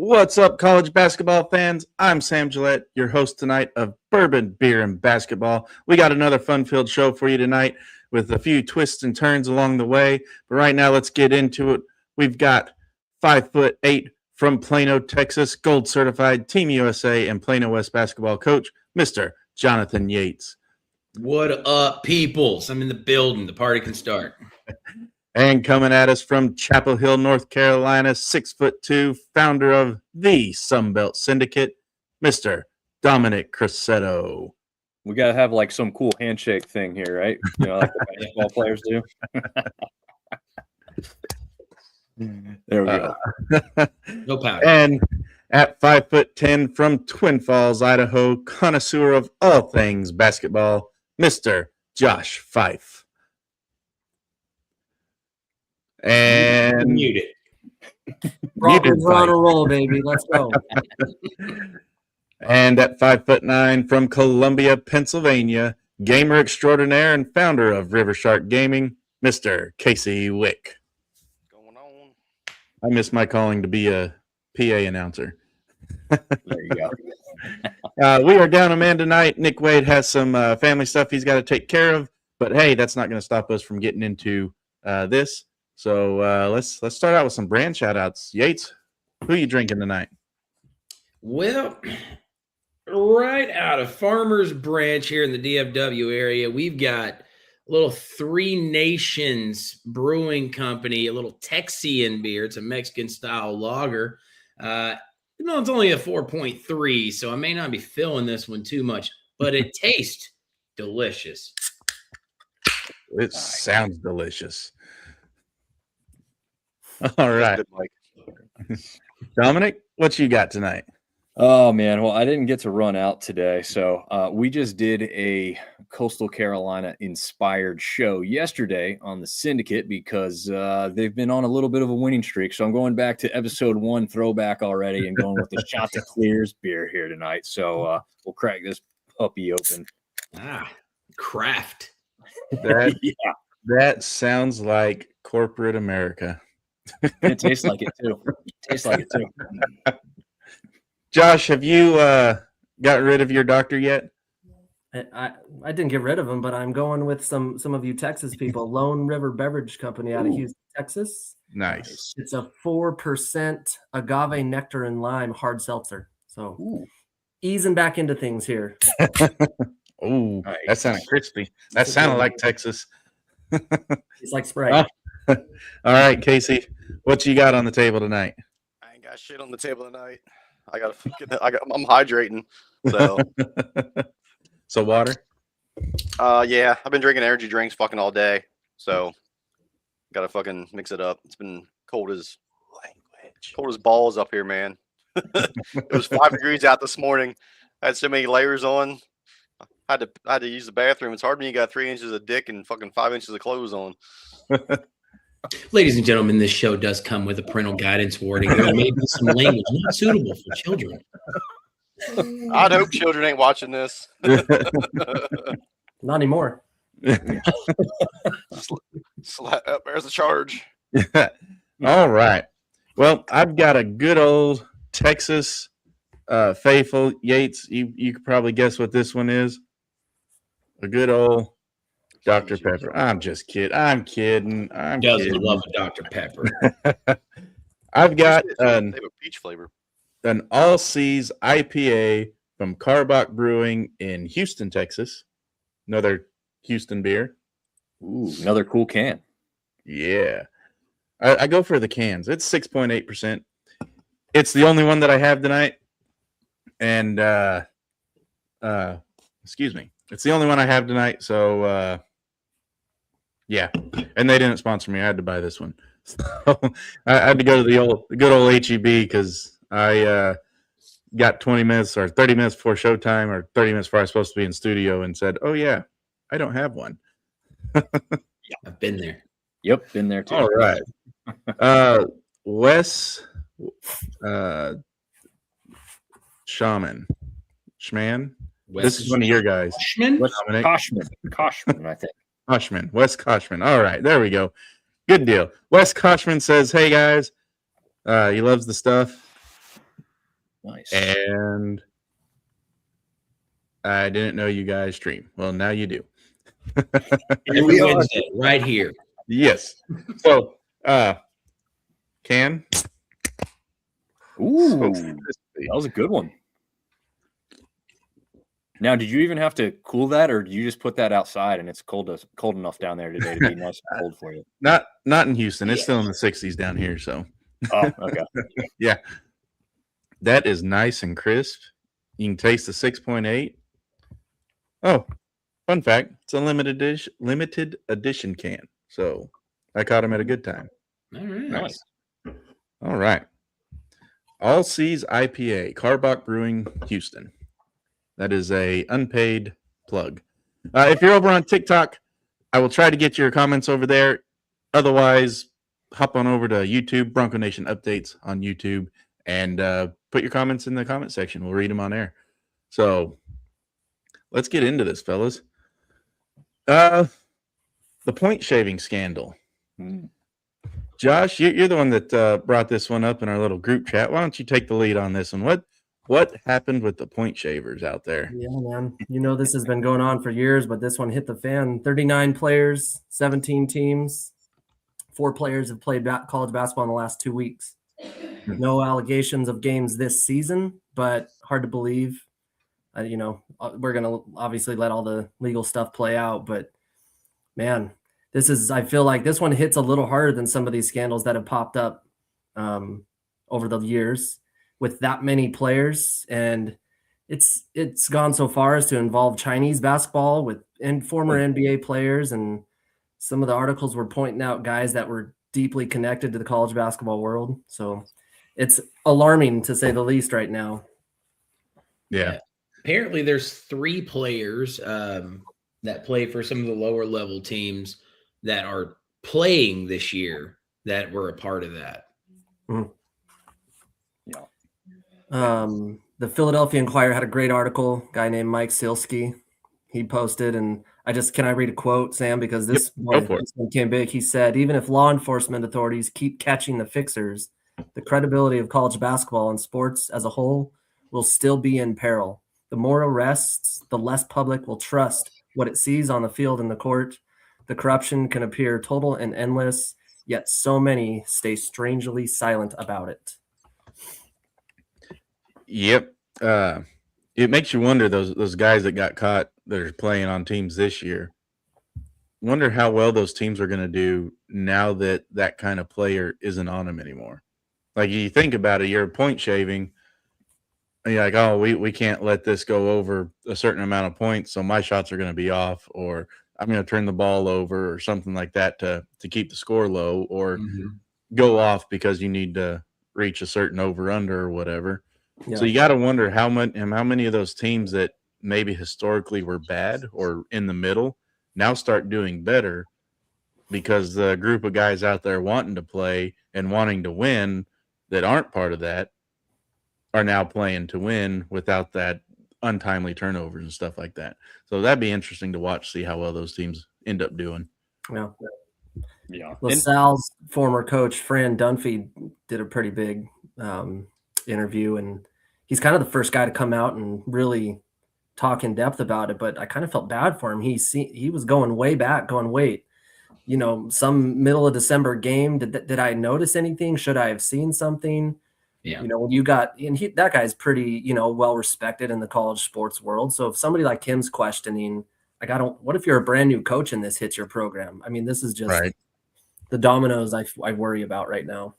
What's up, college basketball fans? I'm Sam Gillette, your host tonight of Bourbon, Beer, and Basketball. We got another fun-filled show for you tonight with a few twists and turns along the way. But right now, let's get into it. We've got 5'8" from Plano, Texas, gold certified Team USA and Plano West basketball coach, Mr. Jonathan Yates. What up, peoples? I'm in the building. The party can start. And coming at us from Chapel Hill, North Carolina, 6'2", founder of the Sunbelt Syndicate, Mr. Dominic Cressetto. We got to have like some cool handshake thing here, right? You know, like the basketball players do. There we go. No powder. And at 5'10" from Twin Falls, Idaho, connoisseur of all things basketball, Mr. Josh Fife. And muted. Broncos are on a roll, baby. Let's go. And at 5'9" from Columbia, Pennsylvania, gamer extraordinaire and founder of River Shark Gaming, Mr. Casey Wick. Going on. I miss my calling to be a PA announcer. There you go. We are down a man tonight. Nick Wade has some family stuff he's got to take care of, but hey, that's not going to stop us from getting into this. So let's start out with some brand shout outs. Yates, who are you drinking tonight? Well, right out of Farmers Branch here in the DFW area, we've got a little Three Nations Brewing Company, a little Texian beer. It's a Mexican-style lager. It's only a 4.3, so I may not be filling this one too much, but it tastes delicious. It sounds delicious. All right. Dominic, what you got tonight? Oh, man. Well, I didn't get to run out today. So we just did a Coastal Carolina inspired show yesterday on the Syndicate because they've been on a little bit of a winning streak. So I'm going back to episode 1 throwback already and going with the Shot to Clears beer here tonight. So we'll crack this puppy open. Craft. That sounds like corporate America. It tastes like it too. Josh, have you got rid of your doctor yet? I didn't get rid of him, but I'm going with some of you Texas people. Lone River Beverage Company out of Houston, Texas. Nice. It's a 4% agave nectar and lime hard seltzer. So easing back into things here. Oh, nice. That sounded crispy. That sounded like Texas. It's like Sprite. All right, Casey, what you got on the table tonight? I ain't got shit on the table tonight. I'm hydrating. So So water? Yeah, I've been drinking energy drinks fucking all day. So gotta fucking mix it up. It's been cold as balls up here, man. It was 5 degrees out this morning. I had so many layers on. I had to use the bathroom. It's hard when you got 3 inches of dick and fucking 5 inches of clothes on. Ladies and gentlemen, this show does come with a parental guidance warning. There may be some language not suitable for children. I'd hope children ain't watching this. Not anymore. Slap up. There's a charge. All right. Well, I've got a good old Texas faithful. Yates, you could probably guess what this one is. A good old Dr. Pepper. I'm just kidding. I'm kidding. Love a Dr. Pepper. I've got they have a peach flavor. An All Seas IPA from Carbach Brewing in Houston, Texas. Another Houston beer. Ooh, another cool can. Yeah. I go for the cans. It's 6.8%. It's the only one that I have tonight. And excuse me. It's the only one I have tonight. So yeah. And they didn't sponsor me. I had to buy this one. So I had to go to the good old HEB because I got 20 minutes or 30 minutes before showtime or 30 minutes before I was supposed to be in studio and said, oh yeah, I don't have one. Yeah, I've been there. Yep, been there too. All right. Wes Schman. This is one of your guys. Koshman, I think. Koshman. Wes Koshman. All right, there we go. Good deal. Wes Koshman says, hey guys, he loves the stuff. Nice. And I didn't know you guys stream. Well, now you do. Every Wednesday, right here. Yes. So, can. Ooh, So that was a good one. Now, did you even have to cool that, or did you just put that outside and it's cold enough down there today to be nice and cold for you? Not in Houston. It's still in the 60s down here. So, Oh, okay. Yeah, that is nice and crisp. You can taste the 6.8. Oh, fun fact: it's a limited edition can. So I caught him at a good time. All right. Nice. All right. All Seas IPA, Carbach Brewing, Houston. That is a unpaid plug. If you're over on TikTok, I will try to get your comments over there. Otherwise, hop on over to YouTube, Bronco Nation Updates on YouTube, and put your comments in the comment section. We'll read them on air. So let's get into this, fellas. The point shaving scandal. Josh, you're the one that brought this one up in our little group chat. Why don't you take the lead on this one? What happened with the point shavers out there? Yeah, man. You know, this has been going on for years, but this one hit the fan. 39 players, 17 teams. 4 players have played college basketball in the last 2 weeks. No allegations of games this season, but hard to believe. We're going to obviously let all the legal stuff play out, but man, I feel like this one hits a little harder than some of these scandals that have popped up over the years with that many players. And it's gone so far as to involve Chinese basketball and former NBA players. And some of the articles were pointing out guys that were deeply connected to the college basketball world. So it's alarming to say the least right now. Yeah. Apparently there's 3 players that play for some of the lower level teams that are playing this year that were a part of that. Mm-hmm. Yeah. The Philadelphia Inquirer had a great article, guy named Mike Silsky. He posted, and can I read a quote, Sam? Because this one came big. He said, even if law enforcement authorities keep catching the fixers, the credibility of college basketball and sports as a whole will still be in peril. The more arrests, the less public will trust what it sees on the field and the court. The corruption can appear total and endless, yet so many stay strangely silent about it. Yep. It makes you wonder, those guys that got caught that are playing on teams this year. Wonder how well those teams are going to do now that that kind of player isn't on them anymore. Like, you think about it, you're point shaving, and you're like, oh, we can't let this go over a certain amount of points, so my shots are going to be off, or I'm going to turn the ball over or something like that to keep the score low, or go off because you need to reach a certain over-under or whatever. Yeah. So you got to wonder how many of those teams that maybe historically were bad or in the middle now start doing better because the group of guys out there wanting to play and wanting to win that aren't part of that are now playing to win without that untimely turnovers and stuff like that. So that'd be interesting to watch, see how well those teams end up doing. Yeah. Yeah. LaSalle's former coach, Fran Dunphy, did a pretty big interview, and he's kind of the first guy to come out and really talk in depth about it, but I kind of felt bad for him. He was going way back, wait, some middle of December game. Did I notice anything? Should I have seen something? Yeah. When you got, and that guy's pretty, well respected in the college sports world. So if somebody like him's questioning, what if you're a brand new coach and this hits your program? I mean, this is just the dominoes I worry about right now.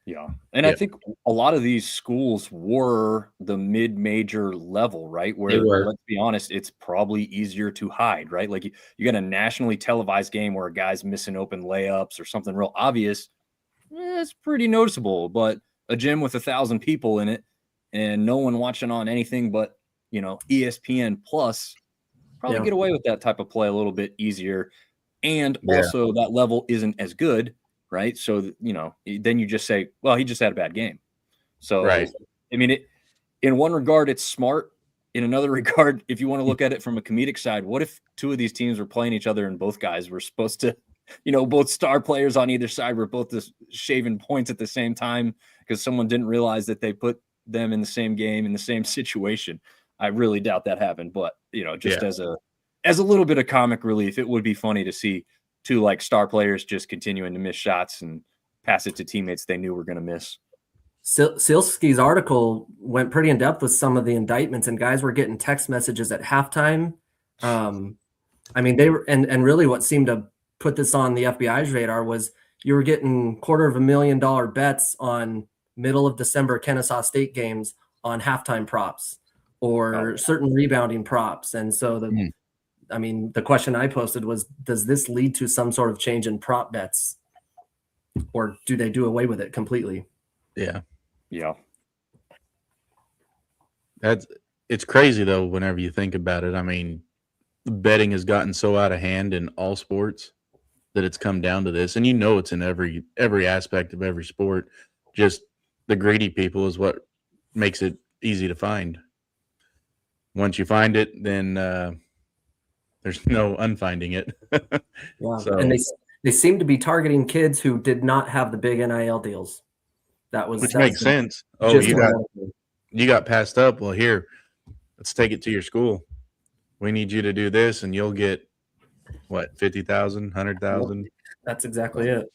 Yeah. And I think a lot of these schools were the mid-major level, right? Where, let's be honest, it's probably easier to hide, right? Like you got a nationally televised game where a guy's missing open layups or something real obvious. It's pretty noticeable, but a gym with 1,000 people in it and no one watching on anything but, ESPN Plus, probably get away with that type of play a little bit easier. And also that level isn't as good. Right. So, then you just say, well, he just had a bad game. So, I mean, in one regard, it's smart. In another regard, if you want to look at it from a comedic side, what if 2 of these teams were playing each other and both guys were supposed to, both star players on either side were both just shaving points at the same time because someone didn't realize that they put them in the same game, in the same situation. I really doubt that happened. But, just as a little bit of comic relief, it would be funny to see two like star players just continuing to miss shots and pass it to teammates they knew were going to miss. Silsky's article went pretty in depth with some of the indictments, and guys were getting text messages at halftime. I mean, they were, and really what seemed to put this on the FBI's radar was you were getting $250,000 bets on middle of December Kennesaw State games on halftime props or certain rebounding props. And so the question I posted was, does this lead to some sort of change in prop bets, or do they do away with it completely? Yeah. It's crazy though, whenever you think about it. I mean, betting has gotten so out of hand in all sports that it's come down to this. And it's in every aspect of every sport. Just the greedy people is what makes it easy to find. Once you find it, then there's no unfinding it. Yeah. So, and they seem to be targeting kids who did not have the big NIL deals. Which makes sense. Oh, you got passed up. Well, here, let's take it to your school. We need you to do this, and you'll get what, 50,000, 100,000. That's exactly it.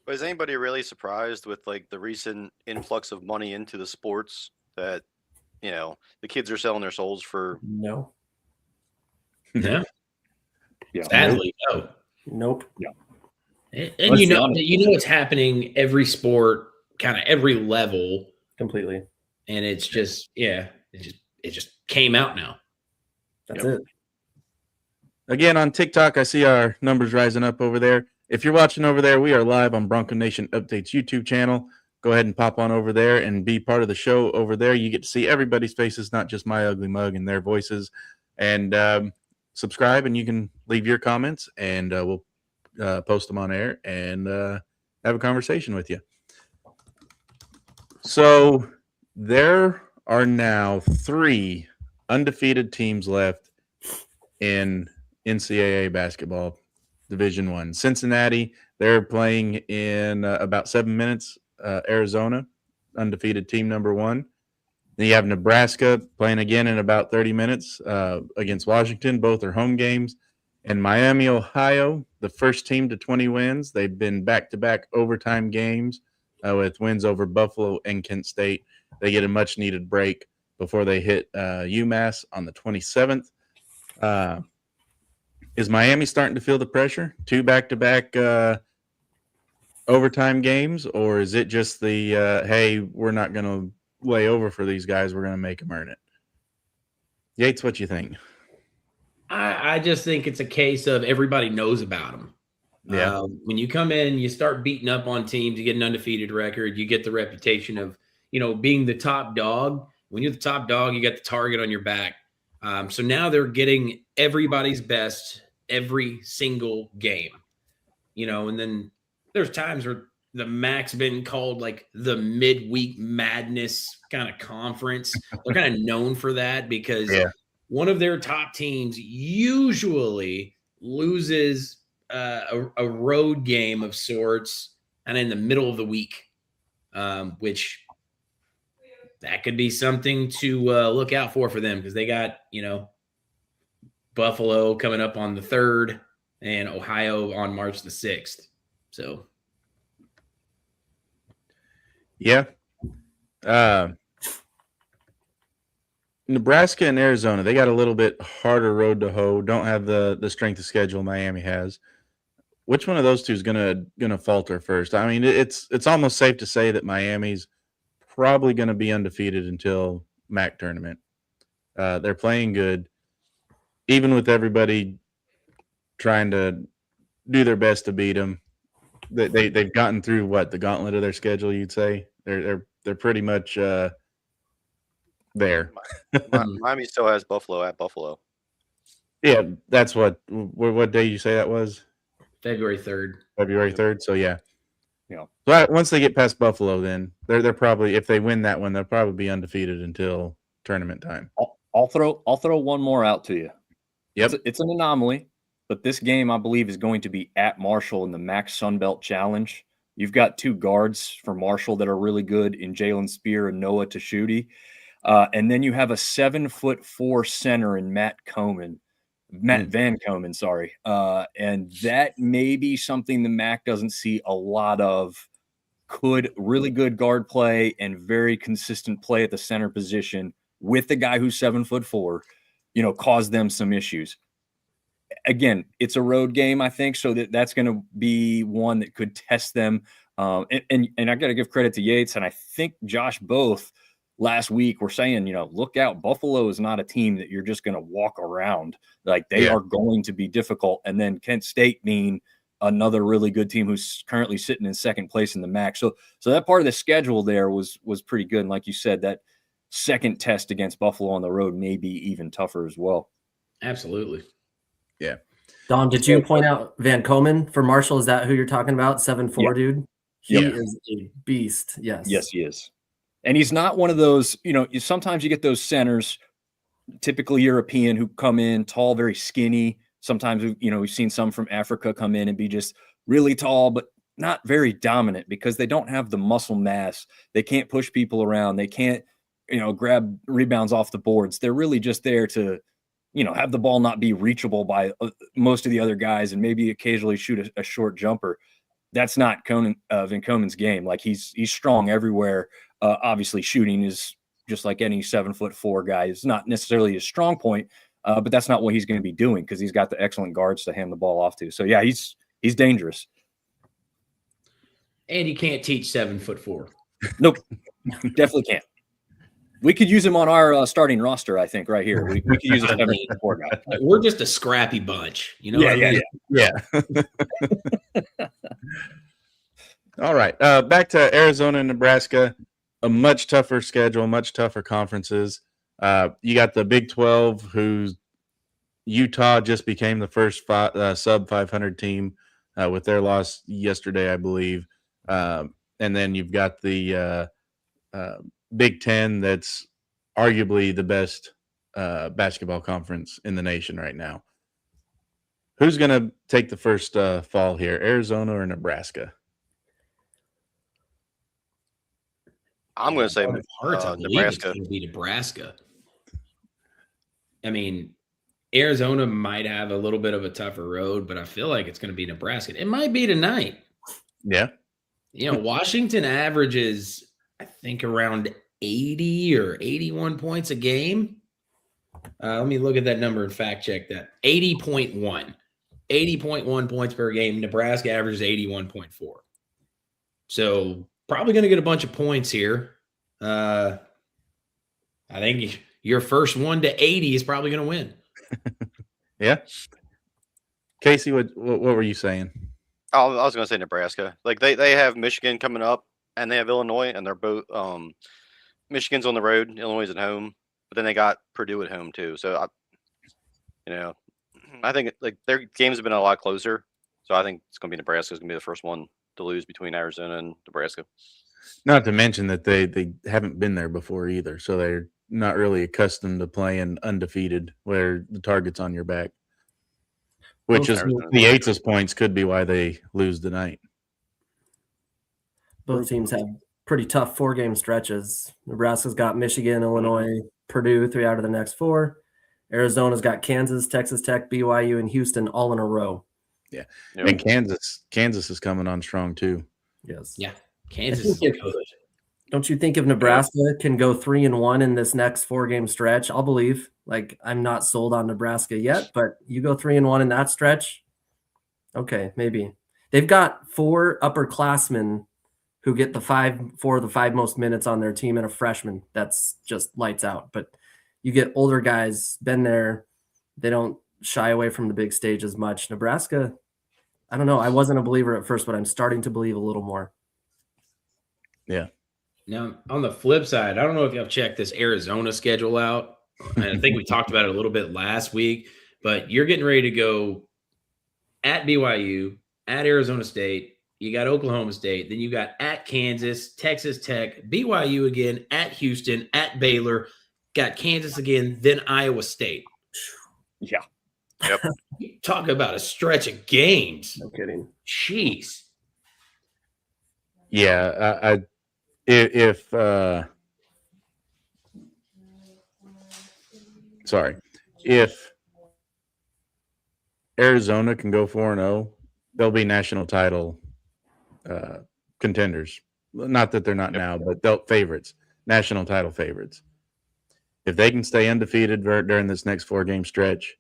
But is anybody really surprised with like the recent influx of money into the sports that the kids are selling their souls for? No. Yeah. Yeah. Sadly, no. Nope. Yeah. And it's happening every sport, kind of every level, Completely. and it's just it just came out now. That's it. Again, on TikTok, I see our numbers rising up over there. If you're watching over there, we are live on Bronco Nation Updates YouTube channel. Go ahead and pop on over there and be part of the show over there. You get to see everybody's faces, not just my ugly mug and their voices. And subscribe, and you can leave your comments, and we'll post them on air and have a conversation with you. So there are now 3 undefeated teams left in NCAA basketball Division I. Cincinnati, they're playing in about 7 minutes. Arizona, undefeated team number 1. Then you have Nebraska playing again in about 30 minutes against Washington. Both are home games. And Miami, Ohio, the first team to 20 wins. They've been back-to-back overtime games with wins over Buffalo and Kent State. They get a much-needed break before they hit UMass on the 27th. Is Miami starting to feel the pressure? 2 back-to-back overtime games, or is it just the hey, we're not going to lay over for these guys, we're going to make them earn it? Yates, what you think? I just think it's a case of everybody knows about them. Yeah. When you come in, you start beating up on teams, you get an undefeated record, you get the reputation of being the top dog. When you're the top dog, you got the target on your back. So now they're getting everybody's best every single game, and then there's times where the MAC's been called like the midweek madness kind of conference. They're kind of known for that because one of their top teams usually loses a road game of sorts and in the middle of the week, which that could be something to look out for them because they got, Buffalo coming up on the 3rd and Ohio on March the 6th. So, yeah. Nebraska and Arizona, they got a little bit harder road to hoe. Don't have the strength of schedule Miami has. Which one of those two is gonna falter first? I mean, it's almost safe to say that Miami's probably going to be undefeated until MAC tournament. They're playing good, even with everybody trying to do their best to beat them. They've gotten through the gauntlet of their schedule. You'd say they're pretty much there. Miami still has Buffalo at Buffalo. Yeah, that's what day you say that was? February 3rd. February 3rd. So yeah. So once they get past Buffalo, then they're probably, if they win that one, they'll probably be undefeated until tournament time. I'll throw one more out to you. Yep, it's an anomaly, but this game I believe is going to be at Marshall in the MAC Sun Belt Challenge. You've got 2 guards for Marshall that are really good in Jalen Spear and Noah Tashuti. And then you have a 7'4" center in Matt Van Komen, sorry. And that may be something the MAC doesn't see a lot of. Could really good guard play and very consistent play at the center position with the guy who's 7'4", cause them some issues. Again, it's a road game, I think, so that's going to be one that could test them. And I got to give credit to Yates, and I think Josh both last week were saying, look out, Buffalo is not a team that you're just going to walk around. Like, they are going to be difficult. And then Kent State being another really good team who's currently sitting in second place in the MAC. So that part of the schedule there was pretty good. And like you said, that second test against Buffalo on the road may be even tougher as well. Absolutely. Yeah. Don, did you point out Van Komen for Marshall? Is that who you're talking about? 7'4", dude? He is a beast. Yes. Yes, he is. And he's not one of those, sometimes you get those centers, typically European, who come in tall, very skinny. Sometimes, we've seen some from Africa come in and be just really tall, but not very dominant because they don't have the muscle mass. They can't push people around. They can't, grab rebounds off the boards. They're really just there to, have the ball not be reachable by most of the other guys and maybe occasionally shoot a short jumper. That's not Van Komen's game. Like, he's strong everywhere. Obviously, shooting is just like any 7'4" guy. It's not necessarily his strong point. But that's not what he's going to be doing because he's got the excellent guards to hand the ball off to. So, yeah, he's dangerous. And you can't teach 7'4". Nope, definitely can't. We could use him on our starting roster, I think, right here. We could use a 7'4" guy. We're just a scrappy bunch. Yeah. All right. Back to Arizona and Nebraska. A much tougher schedule, much tougher conferences. You got the Big 12, who's Utah just became the first sub 500 team with their loss yesterday, I believe. And then you've got the Big 10, that's arguably the best basketball conference in the nation right now. Who's going to take the first fall here, Arizona or Nebraska? I'm going to say Nebraska. It's going to be Nebraska. I mean, Arizona might have a little bit of a tougher road, but I feel like it's going to be Nebraska. It might be tonight. Yeah. Washington averages, I think, around 80 or 81 points a game. Let me look at that number and fact check that. 80.1. 80.1 points per game. Nebraska averages 81.4. So probably going to get a bunch of points here. I think your first 1 to 80 is probably going to win. Yeah. Casey, what were you saying? I was going to say Nebraska. Like, they have Michigan coming up, and they have Illinois, and they're both Michigan's on the road, Illinois is at home, but then they got Purdue at home too. So I think like their games have been a lot closer. So I think it's going to be Nebraska's going to be the first one to lose between Arizona and Nebraska. Not to mention that they haven't been there before either, so they're not really accustomed to playing undefeated where the target's on your back, which is the Yates' points could be why they lose tonight. Both teams have pretty tough 4-game stretches. Nebraska's got Michigan, Illinois, Purdue 3 out of the next 4. Arizona's got Kansas, Texas Tech, BYU, and Houston all in a row. Yeah. Yep. And Kansas is coming on strong too. Yes. Yeah. Kansas is good. Don't you think if Nebraska can go 3-1 in this next 4-game stretch, I'll believe. Like, I'm not sold on Nebraska yet, but you go 3-1 in that stretch, okay, maybe. They've got 4 upperclassmen who get 4 of the 5 most minutes on their team and a freshman. That's just lights out. But you get older guys, been there. They don't shy away from the big stage as much. Nebraska, I don't know. I wasn't a believer at first, but I'm starting to believe a little more. Yeah. Now, on the flip side, I don't know if y'all checked this Arizona schedule out. And I think we talked about it a little bit last week, but you're getting ready to go at BYU, at Arizona State. You got Oklahoma State. Then you got at Kansas, Texas Tech, BYU again, at Houston, at Baylor, got Kansas again, then Iowa State. Yeah. Yep. Talk about a stretch of games. No kidding. Jeez. Yeah, if sorry, if Arizona can go 4-0, they'll be national title contenders. Not that they're not now, but they'll favorites, national title favorites. If they can stay undefeated during this next 4-game stretch,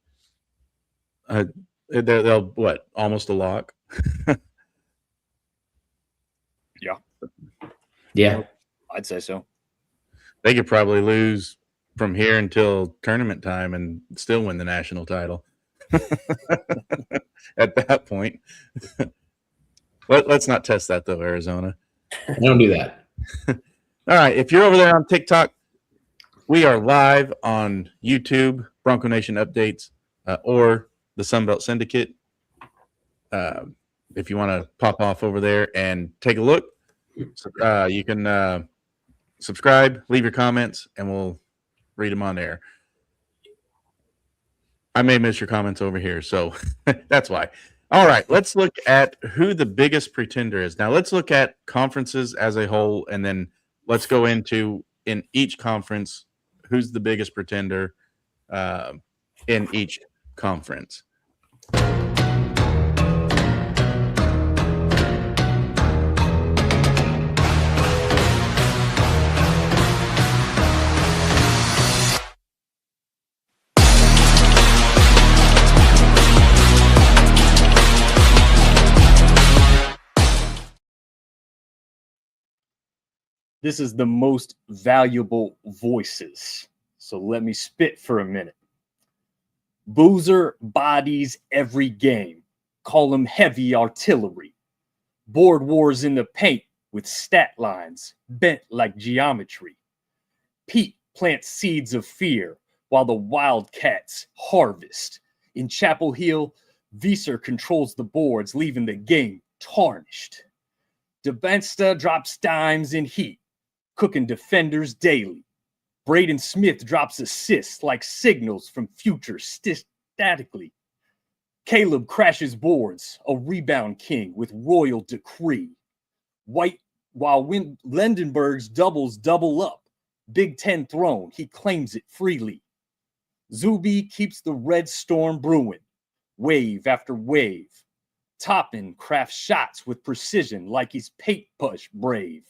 they'll what, almost a lock. Yeah. I'd say so. They could probably lose from here until tournament time and still win the national title. At that point, let's not test that though, Arizona. Don't do that. All right, if you're over there on TikTok, we are live on YouTube, Bronco Nation Updates, or the Sunbelt Syndicate. If you want to pop off over there and take a look, you can subscribe, leave your comments, and we'll read them on there. I may miss your comments over here, so that's why. All right, let's look at who the biggest pretender is. Now, let's look at conferences as a whole, and then let's go into, in each conference, who's the biggest pretender in each conference. This is the most valuable voices. So let me spit for a minute. Boozer bodies every game. Call him heavy artillery. Board wars in the paint with stat lines bent like geometry. Pete plants seeds of fear while the Wildcats harvest. In Chapel Hill, Visser controls the boards, leaving the game tarnished. DeBensta drops dimes in heat, cooking defenders daily. Braden Smith drops assists like signals from future statically. Caleb crashes boards, a rebound king with royal decree. While Lendenberg's doubles double up, Big Ten throne, he claims it freely. Zuby keeps the red storm brewing, wave after wave. Toppin crafts shots with precision like he's paint push brave.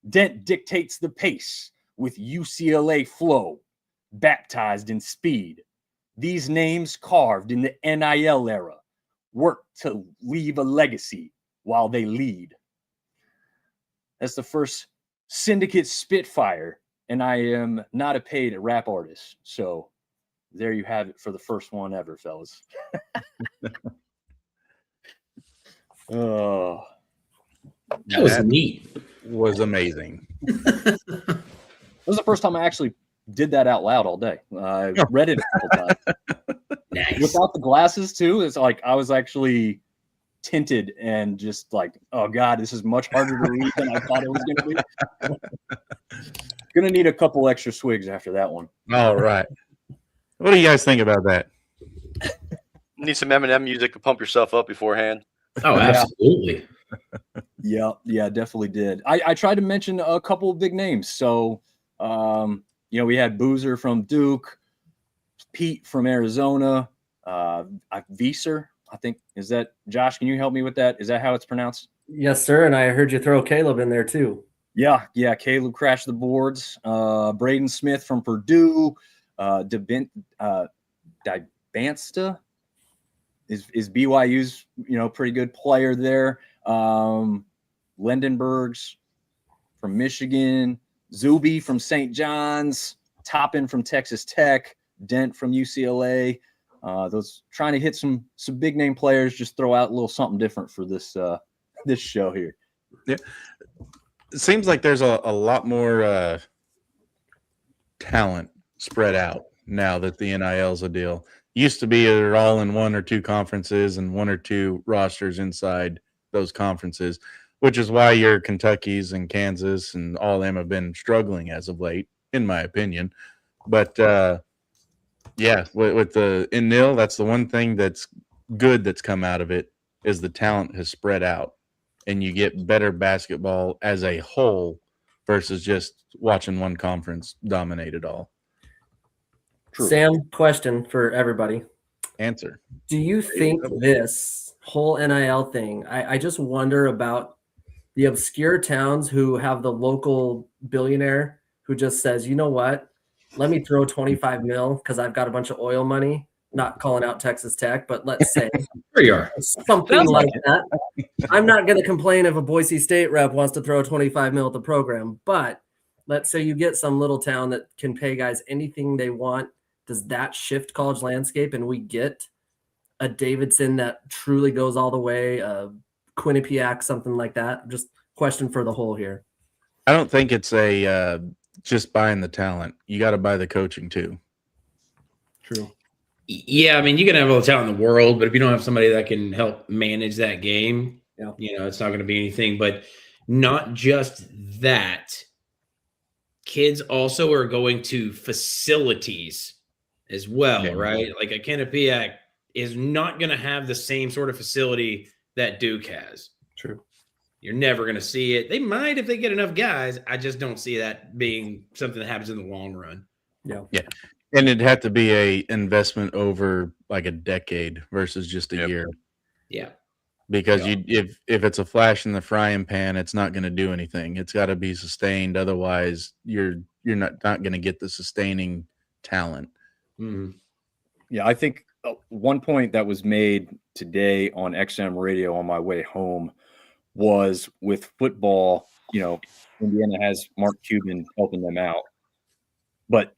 Dent dictates the pace with UCLA flow, baptized in speed. These names carved in the NIL era work to leave a legacy while they lead. That's the first Syndicate Spitfire, and I am not a paid rap artist. So there you have it for the first one ever, fellas. Oh, That was neat. Was amazing. That was the first time I actually did that out loud all day. I read it a couple times. Nice. Without the glasses, too. It's like I was actually tinted and just like, oh, God, this is much harder to read than I thought it was going to be. Going to need a couple extra swigs after that one. All right. What do you guys think about that? Need some Eminem music to pump yourself up beforehand. Oh, absolutely. Yeah, definitely did. I tried to mention a couple of big names. So, we had Boozer from Duke, Pete from Arizona, Visser, I think. Is that, Josh, can you help me with that? Is that how it's pronounced? Yes, sir. And I heard you throw Caleb in there too. Yeah. Caleb crashed the boards. Braden Smith from Purdue, Dibansta is BYU's, pretty good player there. Lendenberg's from Michigan, Zuby from St. John's, Toppin from Texas Tech, Dent from UCLA. Those trying to hit some big name players, just throw out a little something different for this show here. Yeah. It seems like there's a lot more talent spread out now that the NIL's a deal. Used to be they're all in one or two conferences and one or two rosters inside those conferences, which is why your Kentuckys and Kansas and all of them have been struggling as of late, in my opinion. But with the NIL, that's the one thing that's good that's come out of it is the talent has spread out. and you get better basketball as a whole versus just watching one conference dominate it all. True. Sam, question for everybody. Answer. Do you think this whole NIL thing, I just wonder about the obscure towns who have the local billionaire who just says, you know what, let me throw 25 mil because I've got a bunch of oil money, not calling out Texas Tech, but let's say There you are. something Sounds like like that. I'm not going to complain if a Boise State rep wants to throw 25 mil at the program, but let's say you get some little town that can pay guys anything they want. Does that shift college landscape and we get a Davidson that truly goes all the way, Quinnipiac, something like that? Just question for the whole here. I don't think it's a just buying the talent. You got to buy the coaching too. True. Yeah, I mean, you can have all the talent in the world, but if you don't have somebody that can help manage that game, Yeah. It's not going to be anything. But not just that. Kids also are going to facilities as well, Yeah. right? Like a Quinnipiac is not going to have the same sort of facility that Duke has. True. You're never going to see it. They might if they get enough guys. I just don't see that being something that happens in the long run. Yeah. And it'd have to be a investment over like a decade versus just a year. Yeah. Because if it's a flash in the frying pan, it's not going to do anything. It's got to be sustained. Otherwise, you're not going to get the sustaining talent. Mm-hmm. Yeah, I think one point that was made today on XM radio on my way home was with football, Indiana has Mark Cuban helping them out. But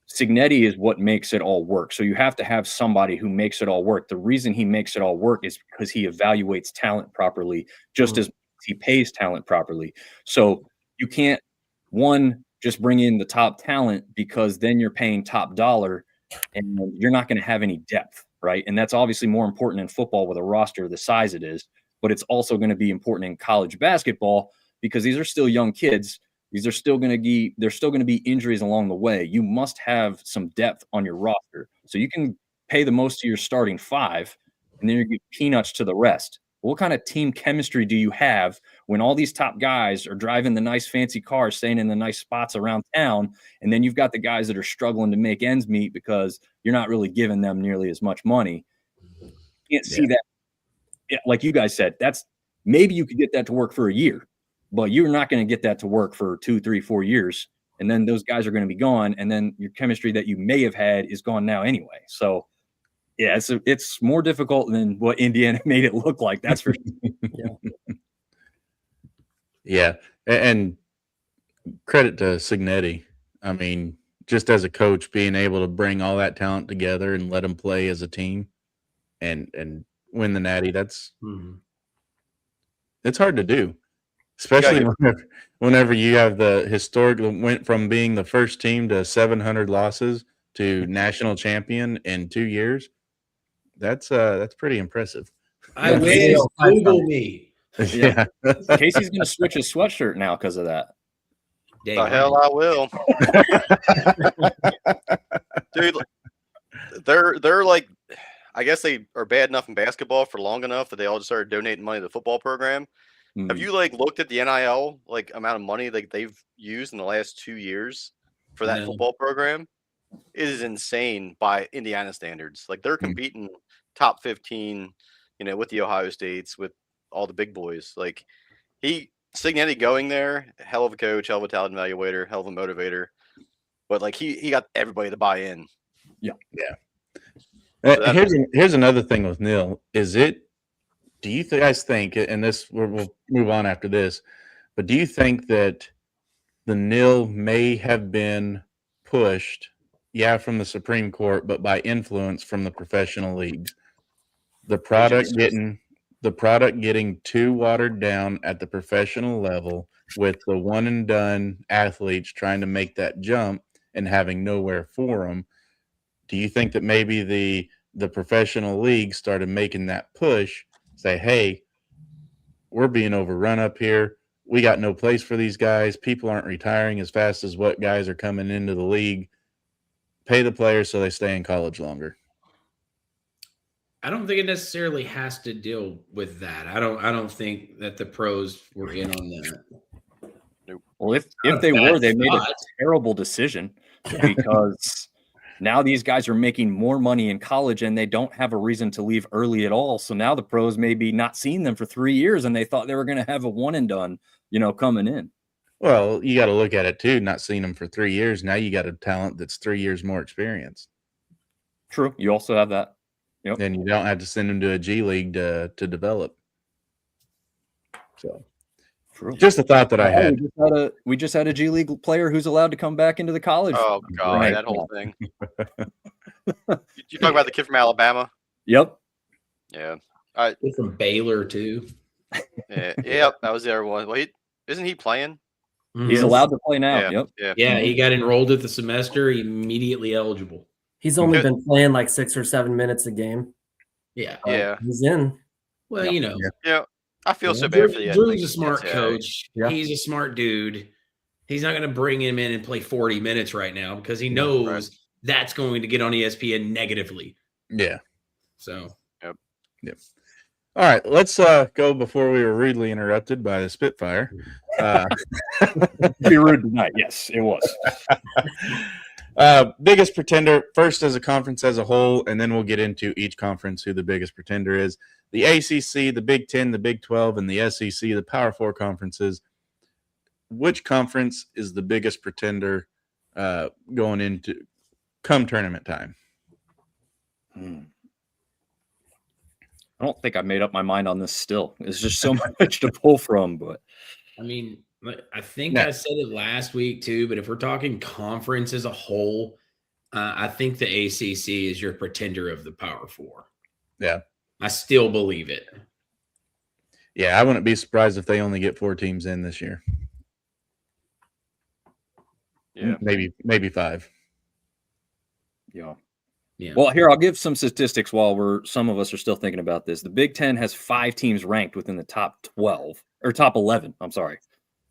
Signetti is what makes it all work. So you have to have somebody who makes it all work. The reason he makes it all work is because he evaluates talent properly, just as he pays talent properly. So you can't, just bring in the top talent because then you're paying top dollar and you're not going to have any depth, right? And that's obviously more important in football with a roster the size it is, but it's also going to be important in college basketball because these are still young kids. These are still going to be, there's still going to be injuries along the way. You must have some depth on your roster. So you can pay the most to your starting five and then you get peanuts to the rest. What kind of team chemistry do you have when all these top guys are driving the nice fancy cars, staying in the nice spots around town, and then you've got the guys that are struggling to make ends meet because you're not really giving them nearly as much money? You can't see that. Yeah, like you guys said, that's maybe you could get that to work for a year, but you're not going to get that to work for 2, 3, 4 years. And then those guys are going to be gone. And then your chemistry that you may have had is gone now anyway. So yeah, it's more difficult than what Indiana made it look like. That's for sure. Yeah. And credit to Signetti. I mean, just as a coach, being able to bring all that talent together and let them play as a team and win the Natty, it's hard to do. Especially whenever you have the historic went from being the first team to 700 losses to national champion in 2 years. That's pretty impressive. I wish. Google me. Yeah. Casey's going to switch his sweatshirt now because of that. The hell I will. Dude, they're like, I guess they are bad enough in basketball for long enough that they all just started donating money to the football program. Have you looked at the NIL amount of money they've used in the last 2 years for that football program? It is insane by Indiana standards. Like they're competing top 15, with the Ohio States, with all the big boys. Like Signetti going there, hell of a coach, hell of a talent evaluator, hell of a motivator. But he got everybody to buy in. Yeah. So here's another thing with Neil. Do you guys think, and this we'll move on after this, but do you think that the NIL may have been pushed, from the Supreme Court, but by influence from the professional leagues? The product getting too watered down at the professional level with the one and done athletes trying to make that jump and having nowhere for them. Do you think that maybe the professional league started making that push, say, hey, we're being overrun up here. We got no place for these guys. People aren't retiring as fast as what guys are coming into the league. Pay the players so they stay in college longer. I don't think it necessarily has to deal with that. I don't think that the pros were in on that. Well, if Not a they were, bad they made a spot. terrible decision because now these guys are making more money in college and they don't have a reason to leave early at all. So now the pros may be not seeing them for 3 years and they thought they were going to have a one and done, coming in. Well, you got to look at it too. Not seeing them for 3 years. Now you got a talent that's 3 years more experienced. True. You also have that. Yep. And you don't have to send them to a G League to develop. So, True. just a thought that I had. We just had a G League player who's allowed to come back into the college. Oh God, Right. that whole thing. You talk about the kid from Alabama? Yep. Yeah. Kid from Baylor too. Yeah, that was the other one. Well, isn't he playing? He's allowed to play now. Yeah. Yep. Yeah. Yeah, he got enrolled at the semester, immediately eligible. He's only been playing like 6 or 7 minutes a game. Yeah. Yeah. He's in. Well, Yeah. I feel so bad for the Drew's a smart NCAA. coach. Yeah. He's a smart dude. He's not going to bring him in and play 40 minutes right now because he knows that's going to get on ESPN negatively. Yeah. So. Yep. All right, let's go before we were rudely interrupted by the Spitfire. Be rude tonight. Yes, it was. Biggest pretender, first as a conference as a whole, and then we'll get into each conference who the biggest pretender is. The ACC, the Big 10, the Big 12, and the SEC, the Power 4 conferences. Which conference is the biggest pretender going into come tournament time? I don't think I made up my mind on this still. There's just so much to pull from, but I mean, I think I said it last week too, but if we're talking conference as a whole, I think the ACC is your pretender of the Power 4. Yeah. I still believe it. Yeah, I wouldn't be surprised if they only get 4 teams in this year. Yeah. Maybe 5. yeah. Yeah. Well, here, I'll give some statistics while some of us are still thinking about this. The Big 10 has 5 teams ranked within the top 12 or top 11. I'm sorry.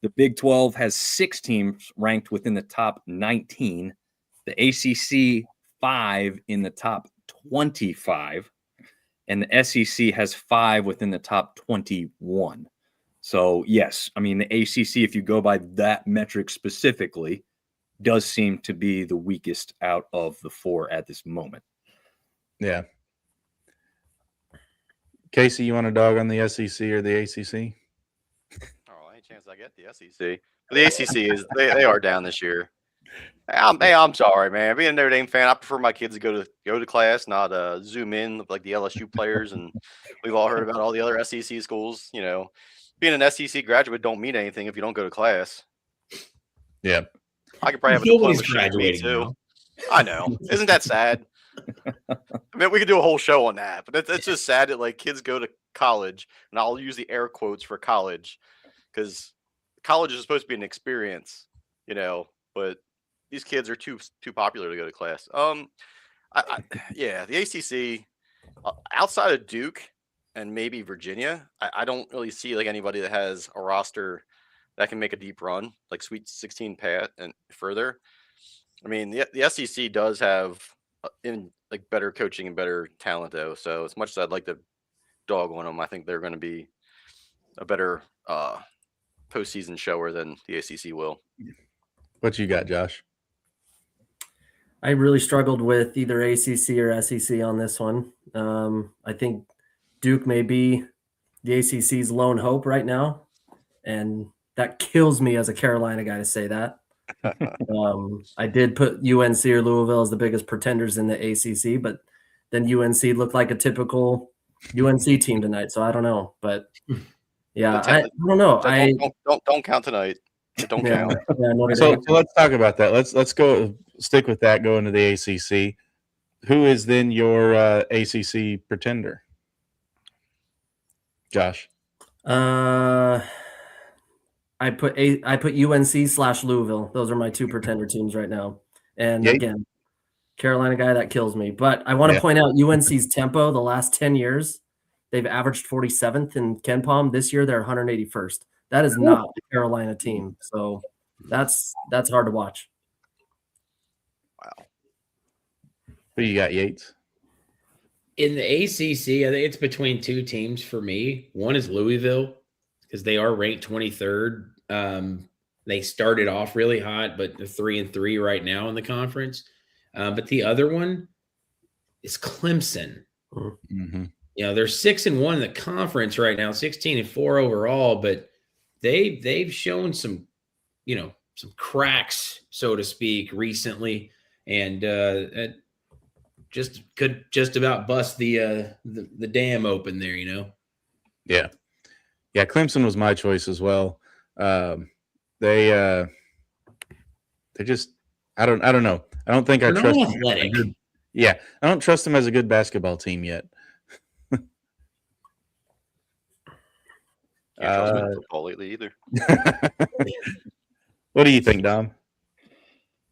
The Big 12 has 6 teams ranked within the top 19. The ACC 5 in the top 25. And the SEC has 5 within the top 21. So, yes, I mean, the ACC, if you go by that metric specifically, does seem to be the weakest out of the 4 at this moment. Yeah. Casey, you want a dog on the SEC or the ACC? Oh, any chance I get the SEC? The ACC is they are down this year. I'm sorry, man. Being a Notre Dame fan, I prefer my kids to go to class, not zoom in like the LSU players. And we've all heard about all the other SEC schools. Being an SEC graduate don't mean anything if you don't go to class. Yeah. I could probably have a Nobody's diploma shooting me graduating too. now. I know. Isn't that sad? I mean, we could do a whole show on that, but it's just sad that like kids go to college, and I'll use the air quotes for college because college is supposed to be an experience, but these kids are too popular to go to class. Yeah, the ACC outside of Duke and maybe Virginia, I don't really see like anybody that has a roster that can make a deep run, like Sweet 16 path and further. I mean, the SEC does have better coaching and better talent, though. So as much as I'd like to dog on them, I think they're going to be a better postseason shower than the ACC will. What you got, Josh? I really struggled with either ACC or SEC on this one. I think Duke may be the ACC's lone hope right now, and that kills me as a Carolina guy to say that. I did put UNC or Louisville as the biggest pretenders in the ACC, but then UNC looked like a typical UNC team tonight. So I don't know, but yeah, I don't know. Don't count tonight. Don't count. Yeah, so let's talk about that. Let's go stick with that. Go into the ACC. Who is then your ACC pretender? Josh. I put UNC/Louisville. Those are my 2 pretender teams right now. And again, Carolina guy, that kills me. But I want to point out UNC's tempo the last 10 years, they've averaged 47th in KenPom. This year they're 181st. That is not a Carolina team. So that's hard to watch. Wow. Who you got, Yates? In the ACC, I think it's between two teams for me. One is Louisville because they are ranked 23rd. They started off really hot, but they're 3-3 right now in the conference. But the other one is Clemson. Mm-hmm. You know, they're 6-1 in the conference right now, 16-4 overall, but they've shown some, you know, some cracks, so to speak, recently, and just could just about bust the dam open there, you know. Yeah. Clemson was my choice as well. They just I don't know. I don't think I They're trust not them. athletic. I don't trust them as a good basketball team yet. Can't trust them in football lately either. What do you think, Dom?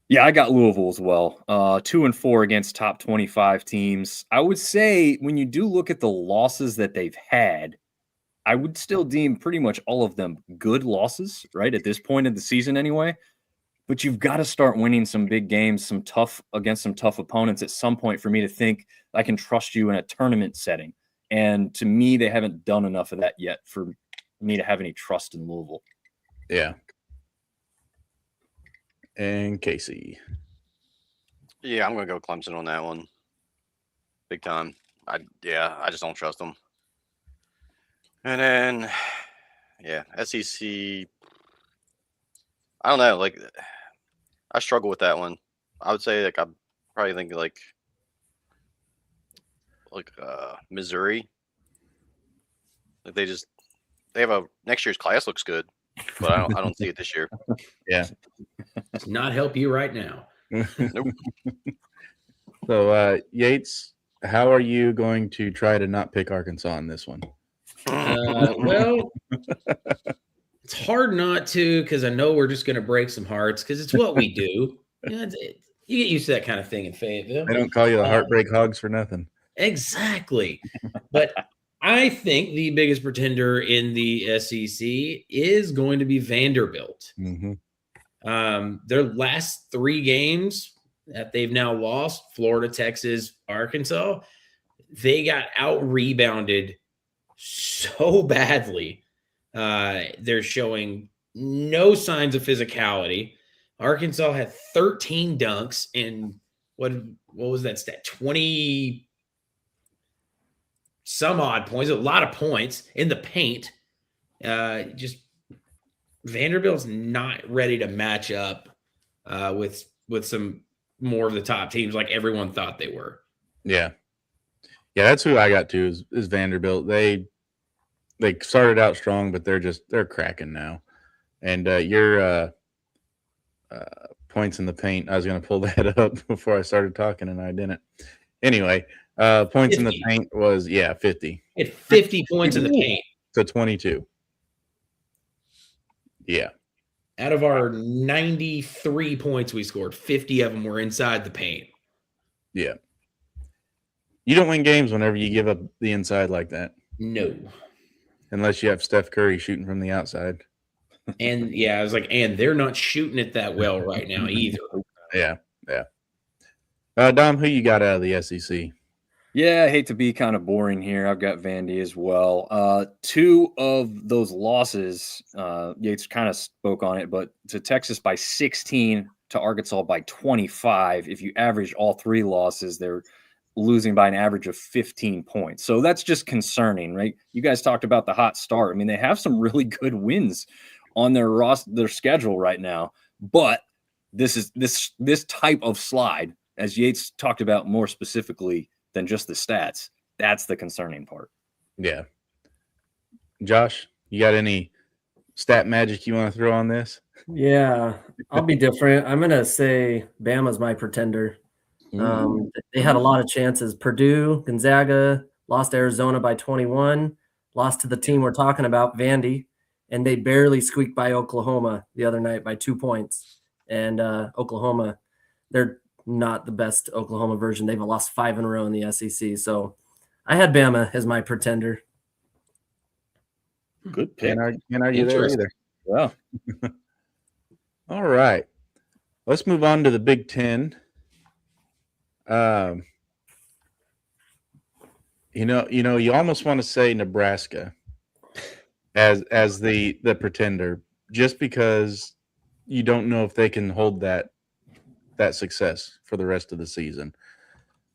Yeah, I got Louisville as well. 2-4 against top 25 teams. I would say when you do look at the losses that they've had, I would still deem pretty much all of them good losses, right? At this point in the season anyway. But you've got to start winning some big games, against some tough opponents at some point for me to think I can trust you in a tournament setting. And to me, they haven't done enough of that yet for me to have any trust in Louisville. Yeah. And Casey. Yeah, I'm gonna go Clemson on that one. Big time. I just don't trust them. And then, yeah, SEC. I don't know. Like, I struggle with that one. I would say I'm probably thinking like Missouri. Like they have a next year's class looks good, but I don't see it this year. Yeah. Does not help you right now. Nope. So Yates, how are you going to try to not pick Arkansas in this one? Well, it's hard not to because I know we're just going to break some hearts because it's what we do. You get used to that kind of thing in Fayetteville. They don't call you the Heartbreak Hogs for nothing. Exactly. But I think the biggest pretender in the SEC is going to be Vanderbilt. Mm-hmm. Their last 3 games that they've now lost, Florida, Texas, Arkansas, they got out-rebounded so badly. They're showing no signs of physicality. Arkansas had 13 dunks and what was that stat? 20 some odd points, a lot of points in the paint. Just Vanderbilt's not ready to match up with some more of the top teams like everyone thought they were. Yeah, that's who I got to is Vanderbilt. They started out strong, but they're cracking now. And your points in the paint, I was going to pull that up before I started talking, and I didn't. Anyway, points 50. In the paint was 50. It 50 points in the paint to 22. Yeah. Out of our 93 points we scored, 50 of them were inside the paint. Yeah. You don't win games whenever you give up the inside like that. No. Unless you have Steph Curry shooting from the outside. And I was like, and they're not shooting it that well right now either. Yeah. Dom, who you got out of the SEC? Yeah, I hate to be kind of boring here. I've got Vandy as well. 2 of those losses, Yates kind of spoke on it, but to Texas by 16, to Arkansas by 25. If you average all 3 losses, they're losing by an average of 15 points. So that's just concerning, right? You guys talked about the hot start. I mean, they have some really good wins on their schedule right now, but this type of slide, as Yates talked about more specifically than just the stats, that's the concerning part. Yeah. Josh, you got any stat magic you want to throw on this? Yeah, I'll be different. I'm going to say Bama's my pretender. They had a lot of chances. Purdue, Gonzaga, lost to Arizona by 21, lost to the team we're talking about, Vandy, and they barely squeaked by Oklahoma the other night by 2 points. And Oklahoma, they're not the best Oklahoma version. They've lost 5 in a row in the SEC. So I had Bama as my pretender. Good pick. Can't argue there either. Yeah. All right. Let's move on to the Big Ten. You almost want to say Nebraska as the pretender, just because you don't know if they can hold that success for the rest of the season.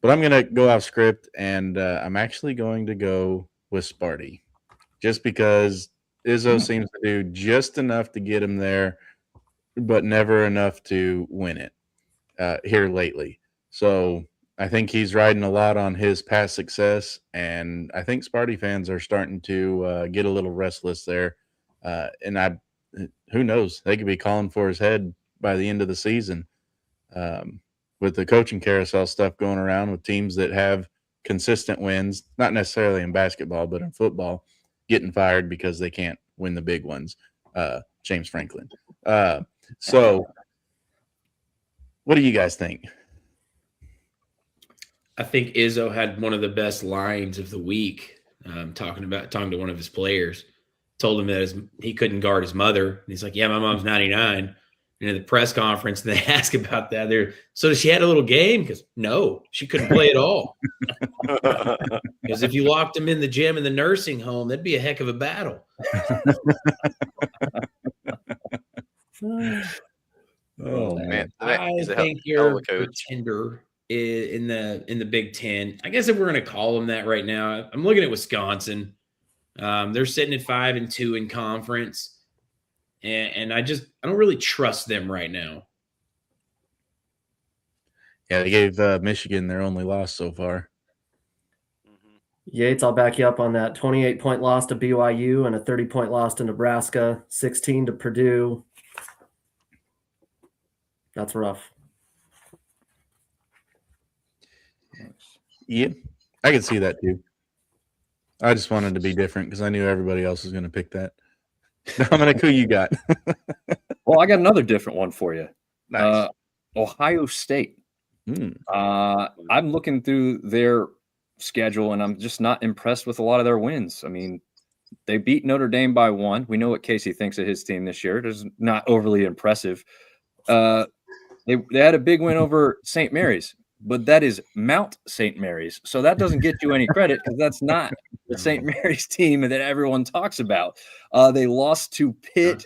But I'm gonna go off script, and I'm actually going to go with Sparty, just because Izzo seems to do just enough to get him there, but never enough to win it here lately. So I think he's riding a lot on his past success, and I think Sparty fans are starting to get a little restless there. Who knows? They could be calling for his head by the end of the season, with the coaching carousel stuff going around with teams that have consistent wins, not necessarily in basketball, but in football, getting fired because they can't win the big ones. James Franklin. So, what do you guys think? I think Izzo had one of the best lines of the week, talking to one of his players. Told him that he couldn't guard his mother. And he's like, yeah, my mom's 99. And in the press conference, they ask about that. So does she had a little game? Because no, she couldn't play at all. Because if you locked him in the gym in the nursing home, that'd be a heck of a battle. Oh man, I think your pretender in the Big Ten. I guess if we're going to call them that right now, I'm looking at Wisconsin. They're sitting at 5-2 in conference, and I don't really trust them right now. Yeah, they gave Michigan their only loss so far. Yates, I'll back you up on that. 28-point loss to BYU and a 30-point loss to Nebraska, 16 to Purdue. That's rough. Yeah, I can see that too. I just wanted to be different because I knew everybody else was going to pick that. Dominic, who you got? Well, I got another different one for you. Nice. Ohio State. I'm looking through their schedule, and I'm just not impressed with a lot of their wins. I mean, they beat Notre Dame by 1. We know what Casey thinks of his team this year. It's not overly impressive. They had a big win over St. Mary's, but that is Mount St. Mary's. So that doesn't get you any credit because that's not the St. Mary's team that everyone talks about. They lost to Pitt.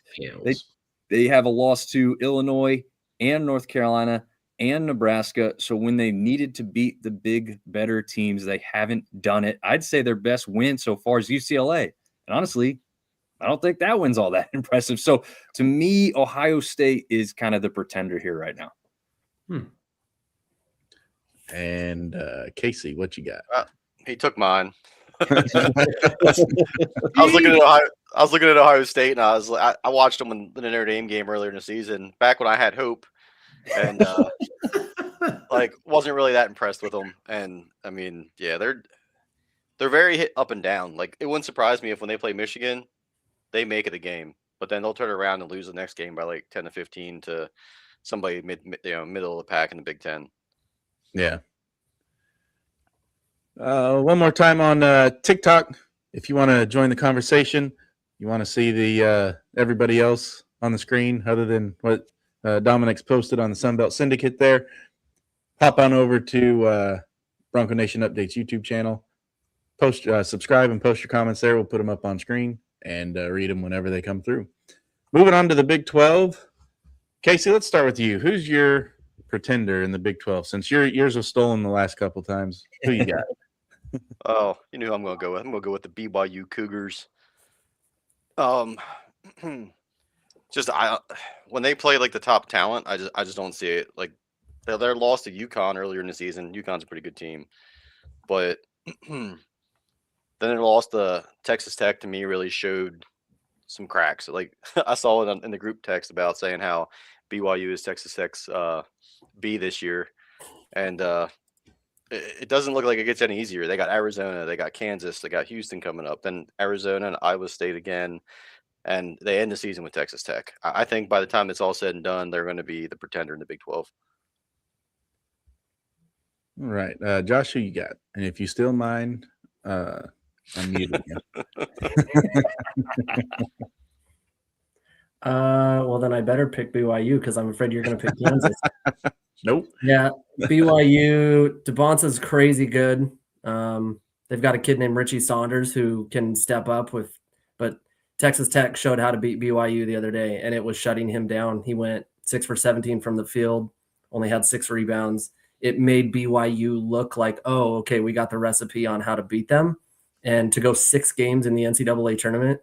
They have a loss to Illinois and North Carolina and Nebraska. So when they needed to beat the big, better teams, they haven't done it. I'd say their best win so far is UCLA. And honestly, I don't think that win's all that impressive. So to me, Ohio State is kind of the pretender here right now. And Casey, what you got? He took mine. I was looking at Ohio State, and I watched them in the Notre Dame game earlier in the season, back when I had hope, and wasn't really that impressed with them. And I mean, yeah, they're very hit up and down. Like, it wouldn't surprise me if when they play Michigan, they make it a game, but then they'll turn around and lose the next game by like 10 to 15 to somebody middle of the pack in the Big Ten. Yeah. One more time on TikTok. If you want to join the conversation, you want to see the everybody else on the screen other than what Dominic's posted on the Sunbelt Syndicate there, hop on over to Bronco Nation Updates YouTube channel. Subscribe and post your comments there. We'll put them up on screen and read them whenever they come through. Moving on to the Big 12. Casey, let's start with you. Who's your pretender in the Big 12? Since yours was stolen the last couple times, who you got? Oh, you know who I'm going to go with. I'm going to go with the BYU Cougars. When they play like the top talent, I just don't see it. Like, their loss to UConn earlier in the season. UConn's a pretty good team, but then they lost to Texas Tech. To me, really showed some cracks. Like, I saw it in the group text about saying how BYU is Texas Tech's B this year, and it doesn't look like it gets any easier. They got Arizona, they got Kansas, they got Houston coming up, then Arizona and Iowa State again, and they end the season with Texas Tech. I think by the time it's all said and done, they're going to be the pretender in the Big 12. All right, Josh, who you got? And if you steal mine, I'm muted again. Well, then I better pick BYU because I'm afraid you're going to pick Kansas. Nope. Yeah, BYU. DeBonce's crazy good. They've got a kid named Richie Saunders who can step up but Texas Tech showed how to beat BYU the other day, and it was shutting him down. He went 6 for 17 from the field, only had 6 rebounds. It made BYU look like, oh, okay, we got the recipe on how to beat them. And to go 6 games in the NCAA tournament,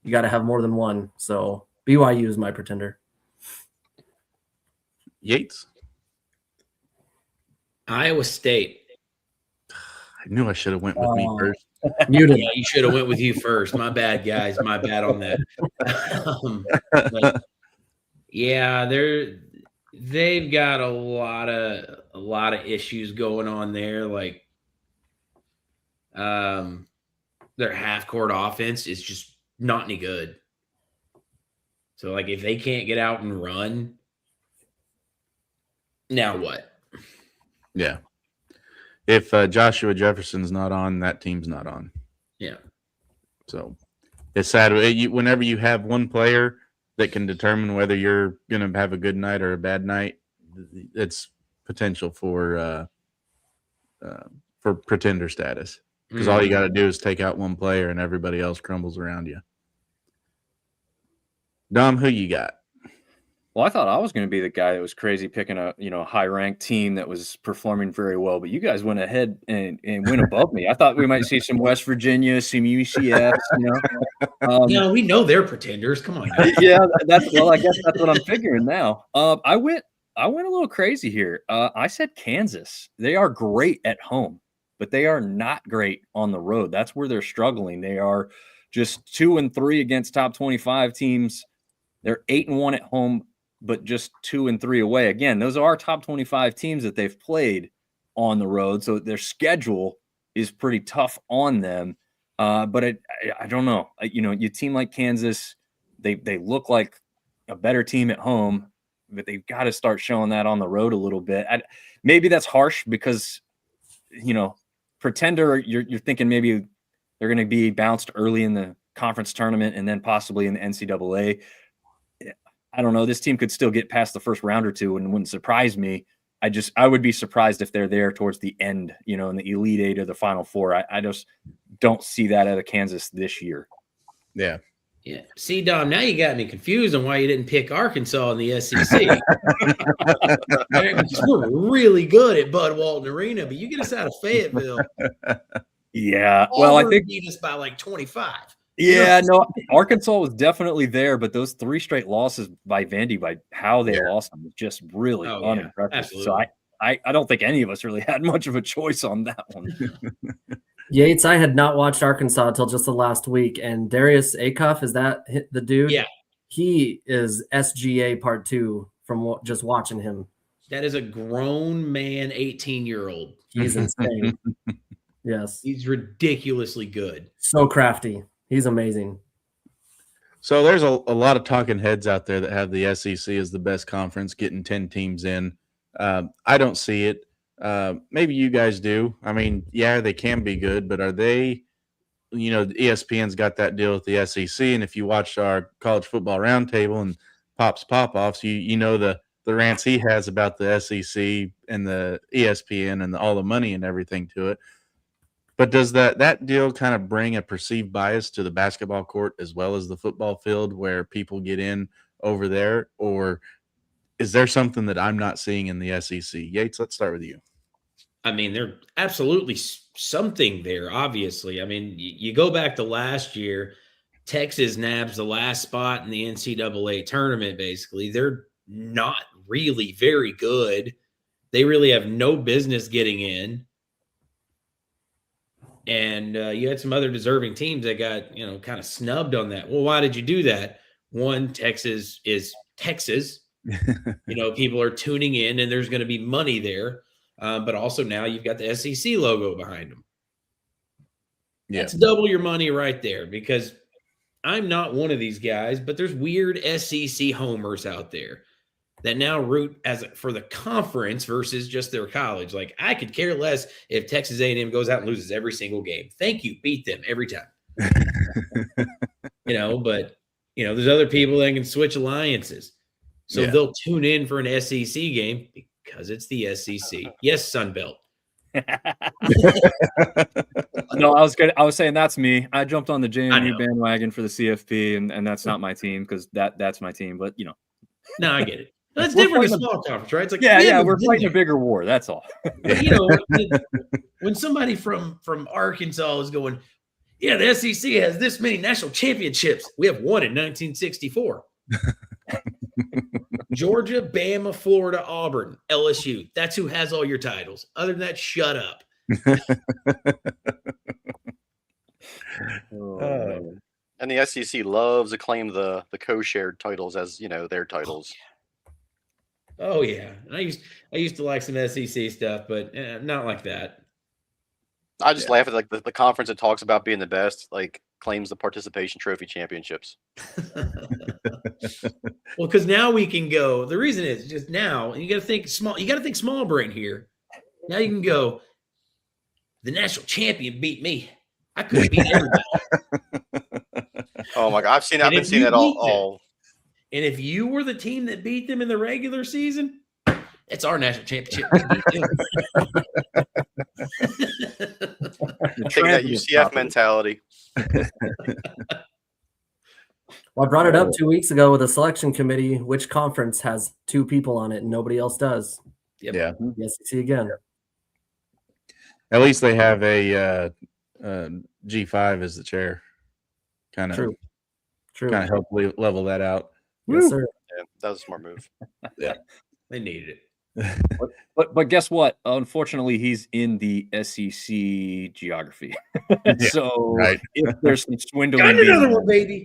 you got to have more than one. So BYU is my pretender. Yates. Iowa State. I knew I should have went with me first. Muted. Yeah, you should have went with you first. My bad, guys. My bad on that. But yeah, they've got a lot of issues going on there. Like, their half-court offense is just not any good. So, like, if they can't get out and run, now what? Yeah. If Joshua Jefferson's not on, that team's not on. Yeah. So it's sad. Whenever you have one player that can determine whether you're going to have a good night or a bad night, it's potential for pretender status. Because all you got to do is take out one player and everybody else crumbles around you. Dom, who you got? Well, I thought I was going to be the guy that was crazy picking a high-ranked team that was performing very well, but you guys went ahead and went above me. I thought we might see some West Virginia, some UCF. We know they're pretenders. Come on. Yeah, I guess that's what I'm figuring now. I went a little crazy here. I said Kansas. They are great at home, but they are not great on the road. That's where they're struggling. They are just 2-3 against top 25 teams. They're 8-1 at home, but just 2-3 away. Again, those are top 25 teams that they've played on the road, so their schedule is pretty tough on them. But I don't know. You team like Kansas, they look like a better team at home, but they've got to start showing that on the road a little bit. Maybe that's harsh because, pretender, you're thinking maybe they're going to be bounced early in the conference tournament and then possibly in the NCAA. I don't know. This team could still get past the first round or two and it wouldn't surprise me. I would be surprised if they're there towards the end, in the Elite Eight or the Final Four. I just don't see that out of Kansas this year. Yeah. Yeah. See, Dom, now you got me confused on why you didn't pick Arkansas in the SEC. We're really good at Bud Walton Arena, but you get us out of Fayetteville. Yeah. Well, I think beat us by like 25. Yeah, no, Arkansas was definitely there, but those 3 straight losses by Vandy, by how they lost them, was just really unimpressive. Absolutely. So I don't think any of us really had much of a choice on that one. Yates, I had not watched Arkansas until just the last week, and Darius Acuff, is that the dude? Yeah. He is SGA part 2 from just watching him. That is a grown man, 18-year-old. He's insane. Yes. He's ridiculously good. So crafty. He's amazing. So there's a lot of talking heads out there that have the SEC as the best conference, getting 10 teams in. I don't see it. Maybe you guys do. I mean, yeah, they can be good, but are they, ESPN's got that deal with the SEC. And if you watch our college football roundtable and Pop's pop-offs, you know the rants he has about the SEC and the ESPN and all the money and everything to it. But does that deal kind of bring a perceived bias to the basketball court as well as the football field where people get in over there? Or is there something that I'm not seeing in the SEC? Yates, let's start with you. I mean, there's absolutely something there, obviously. I mean, you go back to last year, Texas nabs the last spot in the NCAA tournament, basically. They're not really very good. They really have no business getting in. And you had some other deserving teams that got, kind of snubbed on that. Well, why did you do that? One, Texas is Texas. People are tuning in and there's going to be money there. But also now you've got the SEC logo behind them. Yeah. That's double your money right there because I'm not one of these guys, but there's weird SEC homers out there that now root for the conference versus just their college. Like, I could care less if Texas A&M goes out and loses every single game. Thank you. Beat them every time. But, there's other people that can switch alliances. So they'll tune in for an SEC game because it's the SEC. Yes, Sun Belt. No, I was saying that's me. I jumped on the I JMU know. bandwagon for the CFP, and that's not my team because that's my team. But No, I get it. That's We're different in a fighting small conference, right? It's like yeah, haven't we're been fighting a there. bigger war. That's all. But, when somebody from Arkansas is going, yeah, the SEC has this many national championships. We have one in 1964. Georgia, Bama, Florida, Auburn, LSU. That's who has all your titles. Other than that, shut up. Man. And the SEC loves to claim the co-shared titles as their titles. Oh yeah, and I used to like some SEC stuff, but not like that. I just laugh at like the conference that talks about being the best, like claims the participation trophy championships. Well, because now we can go. The reason is just now, and you got to think small. You got to think small brain here. Now you can go. The national champion beat me. I could beat everybody. Oh my god, I've been seeing that all. And if you were the team that beat them in the regular season, it's our national championship. Taking that UCF mentality. Well, I brought it up 2 weeks ago with a selection committee. Which conference has 2 people on it and nobody else does? Yep. Yeah. The SEC again. At least they have a G5 as the chair. Kind of help level that out. Yes, sir. Yeah, that was a smart move. Yeah. They needed it. But guess what? Unfortunately, he's in the SEC geography. So right. if there's some swindling, Got another one, baby.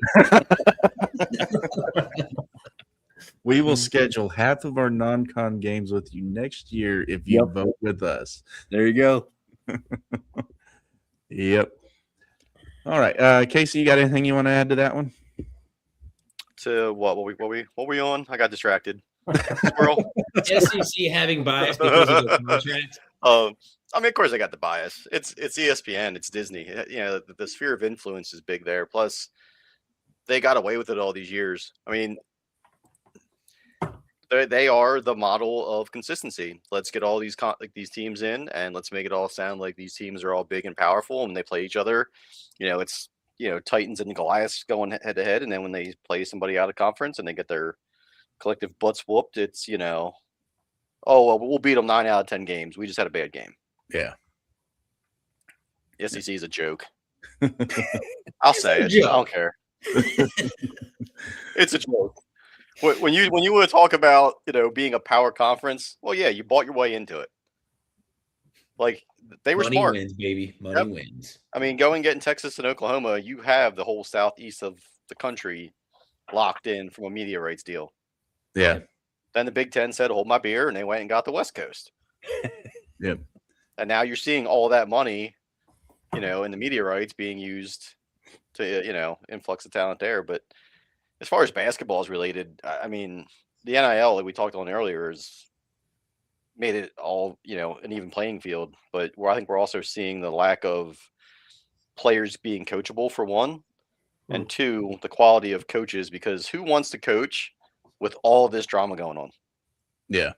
We will schedule half of our non-con games with you next year if you vote with us. There you go. Yep. All right, Casey, you got anything you want to add to that one? To what we on? I got distracted. Squirrel. SEC having bias because of the contract. I mean, of course, I got the bias. It's ESPN. It's Disney. The sphere of influence is big there. Plus, they got away with it all these years. I mean, they are the model of consistency. Let's get all these teams in, and let's make it all sound like these teams are all big and powerful, and they play each other. It's Titans and Goliaths going head to head, and then when they play somebody out of conference and they get their collective butts whooped, it's oh well, we'll beat them 9 out of 10 games. We just had a bad game. Yeah. The SEC is a joke. I'll say it. I don't care. It's a joke. When you want to talk about being a power conference, well, yeah, you bought your way into it. Like they were Money smart. wins, baby. Money wins. I mean, go and get in Texas and Oklahoma. You have the whole southeast of the country locked in from a media rights deal. Yeah. Then the Big Ten said, "Hold my beer," and they went and got the West Coast. Yep. And now you're seeing all that money, in the media rights being used to, influx of talent there. But as far as basketball is related, I mean, the NIL, like we talked on earlier, has made it all, an even playing field. But I think we're also seeing the lack of players being coachable, for one, and two, the quality of coaches, because who wants to coach with all this drama going on? Yeah.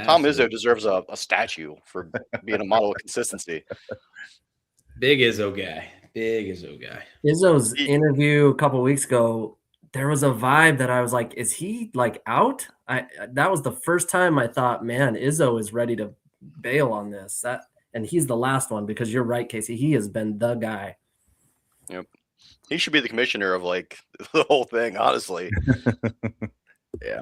Tom Izzo deserves a statue for being a model of consistency. Big Izzo guy. Big Izzo guy. Izzo's interview a couple weeks ago, there was a vibe that I was like, is he like out? That was the first time I thought, man, Izzo is ready to bail on this. And he's the last one, because you're right, Casey. He has been the guy. Yep. He should be the commissioner of like the whole thing, honestly. Yeah.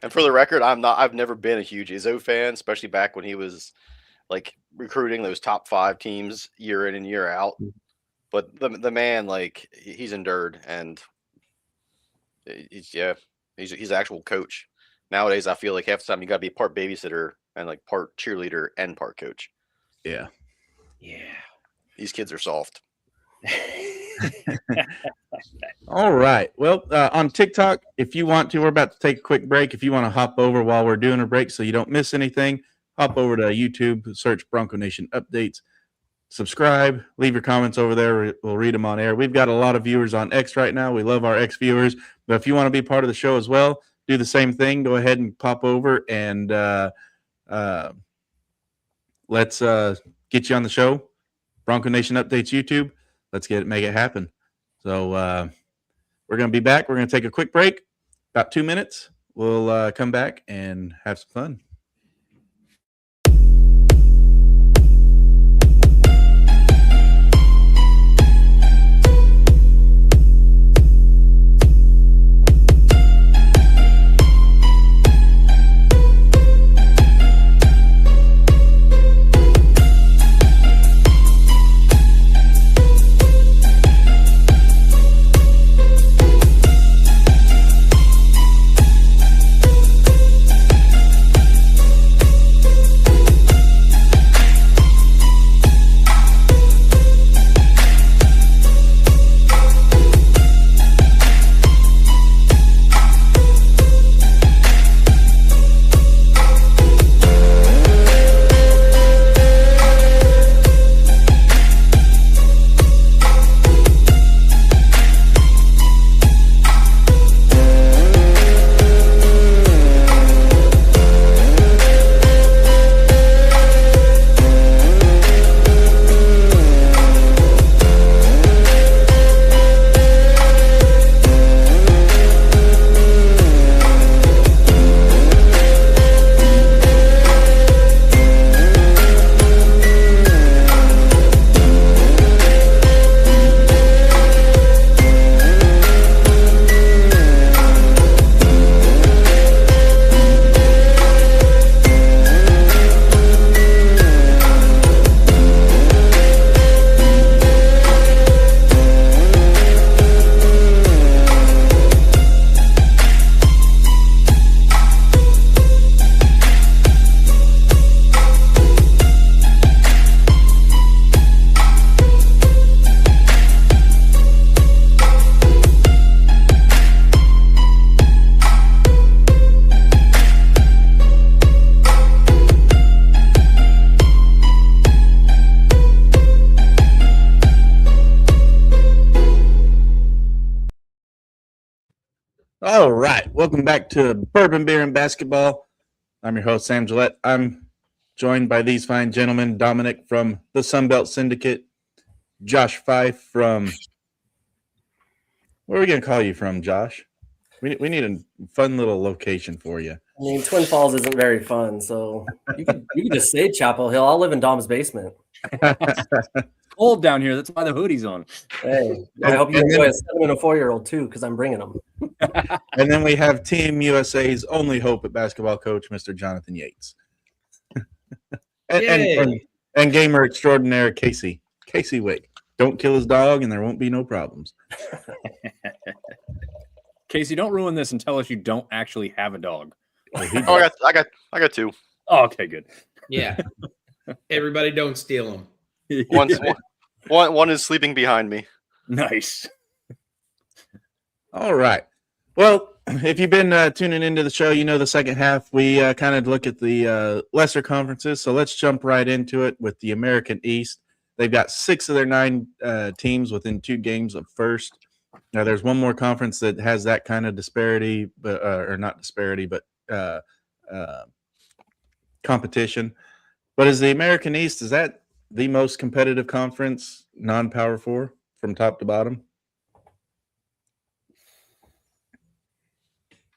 And for the record, I've never been a huge Izzo fan, especially back when he was like recruiting those top 5 teams year in and year out. But the man, like, he's endured, and he's an actual coach. Nowadays, I feel like half the time you got to be part babysitter and like part cheerleader and part coach. Yeah. Yeah. These kids are soft. All right. Well, on TikTok, if you want to, we're about to take a quick break. If you want to hop over while we're doing a break so you don't miss anything, hop over to YouTube, search Bronco Nation Updates, subscribe, leave your comments over there. We'll read them on air. We've got a lot of viewers on X right now. We love our X viewers. But if you want to be part of the show as well, do the same thing. Go ahead and pop over and let's get you on the show. Bronco Nation Updates YouTube. Let's make it happen. So we're going to be back. We're going to take a quick break, about 2 minutes. We'll come back and have some fun. All right. Welcome back to Bourbon Beer and Basketball. I'm your host, Sam Gillette. I'm joined by these fine gentlemen, Dominic from the Sunbelt Syndicate, Josh Fife from, where are we going to call you from, Josh? We need a fun little location for you. I mean, Twin Falls isn't very fun, so you could just say Chapel Hill. I'll live in Dom's basement. Cold down here. That's why the hoodie's on. Hey, I hope you enjoy a 7 and a 4-year-old too, because I'm bringing them. And then we have Team USA's only hope at basketball coach, Mr. Jonathan Yates. and gamer extraordinaire, Casey Wick. Don't kill his dog and there won't be no problems. Casey, don't ruin this and tell us you don't actually have a dog. Oh, I got 2. Oh, okay, good. Yeah. Everybody don't steal them. One is sleeping behind me. Nice. All right. Well, if you've been tuning into the show, you know the second half, we kind of look at the lesser conferences. So let's jump right into it with the American East. They've got 6 of their 9 teams within 2 games of first. Now, there's one more conference that has that kind of disparity, but or not disparity, but competition. But is the American East, is that the most competitive conference, non-Power 4, from top to bottom?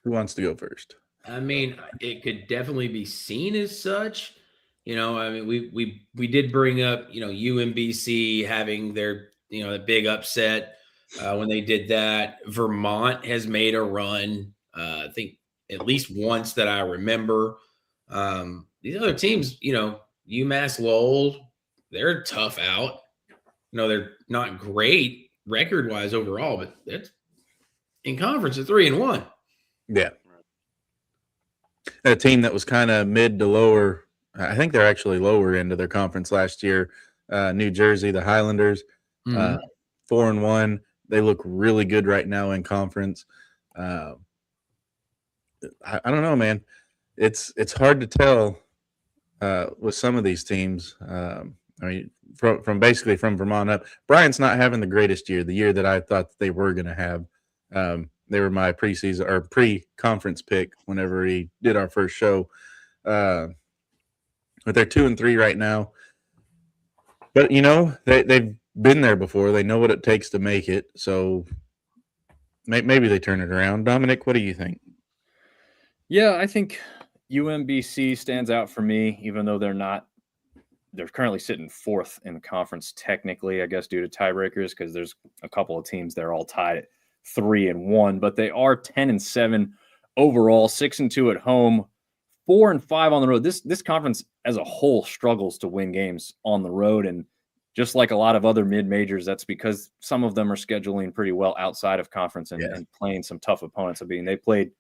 Who wants to go first? I mean, it could definitely be seen as such. You know, I mean, we did bring up, you know, UMBC having their, you know, the big upset when they did that. Vermont has made a run, I think at least once that I remember. These other teams, you know, UMass Lowell, they're tough out. You know, they're not great record-wise overall, but that's in conference at 3-1. Yeah. A team that was kind of mid to lower, I think they're actually lower into their conference last year. New Jersey, the Highlanders, 4-1. They look really good right now in conference. I don't know, man. It's hard to tell with some of these teams. I mean, from basically from Vermont up. Bryant's not having the greatest year, the year that I thought they were going to have. They were my preseason or pre-conference pick whenever he did our first show. But they're 2-3 right now. But they've been there before. They know what it takes to make it. So maybe they turn it around. Dominic, what do you think? Yeah, I think UMBC stands out for me, even though they're currently sitting fourth in the conference technically, I guess, due to tiebreakers, because there's a couple of teams that are all tied at 3-1, but they are 10-7 overall, 6-2 at home, 4-5 on the road. This conference as a whole struggles to win games on the road, and just like a lot of other mid-majors, that's because some of them are scheduling pretty well outside of conference and playing some tough opponents. I mean, they played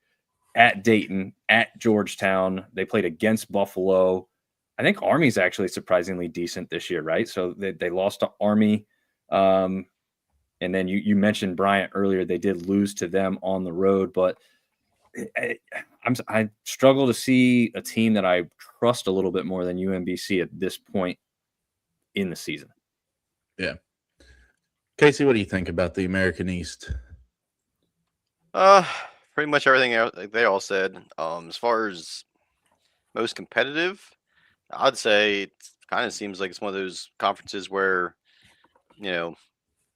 at Dayton, at Georgetown. They played against Buffalo. I think Army's actually surprisingly decent this year, right? So they lost to Army. And then you mentioned Bryant earlier. They did lose to them on the road, but I struggle to see a team that I trust a little bit more than UMBC at this point in the season. Yeah. Casey, what do you think about the American East? Pretty much everything like they all said. As far as most competitive, I'd say it kind of seems like it's one of those conferences where,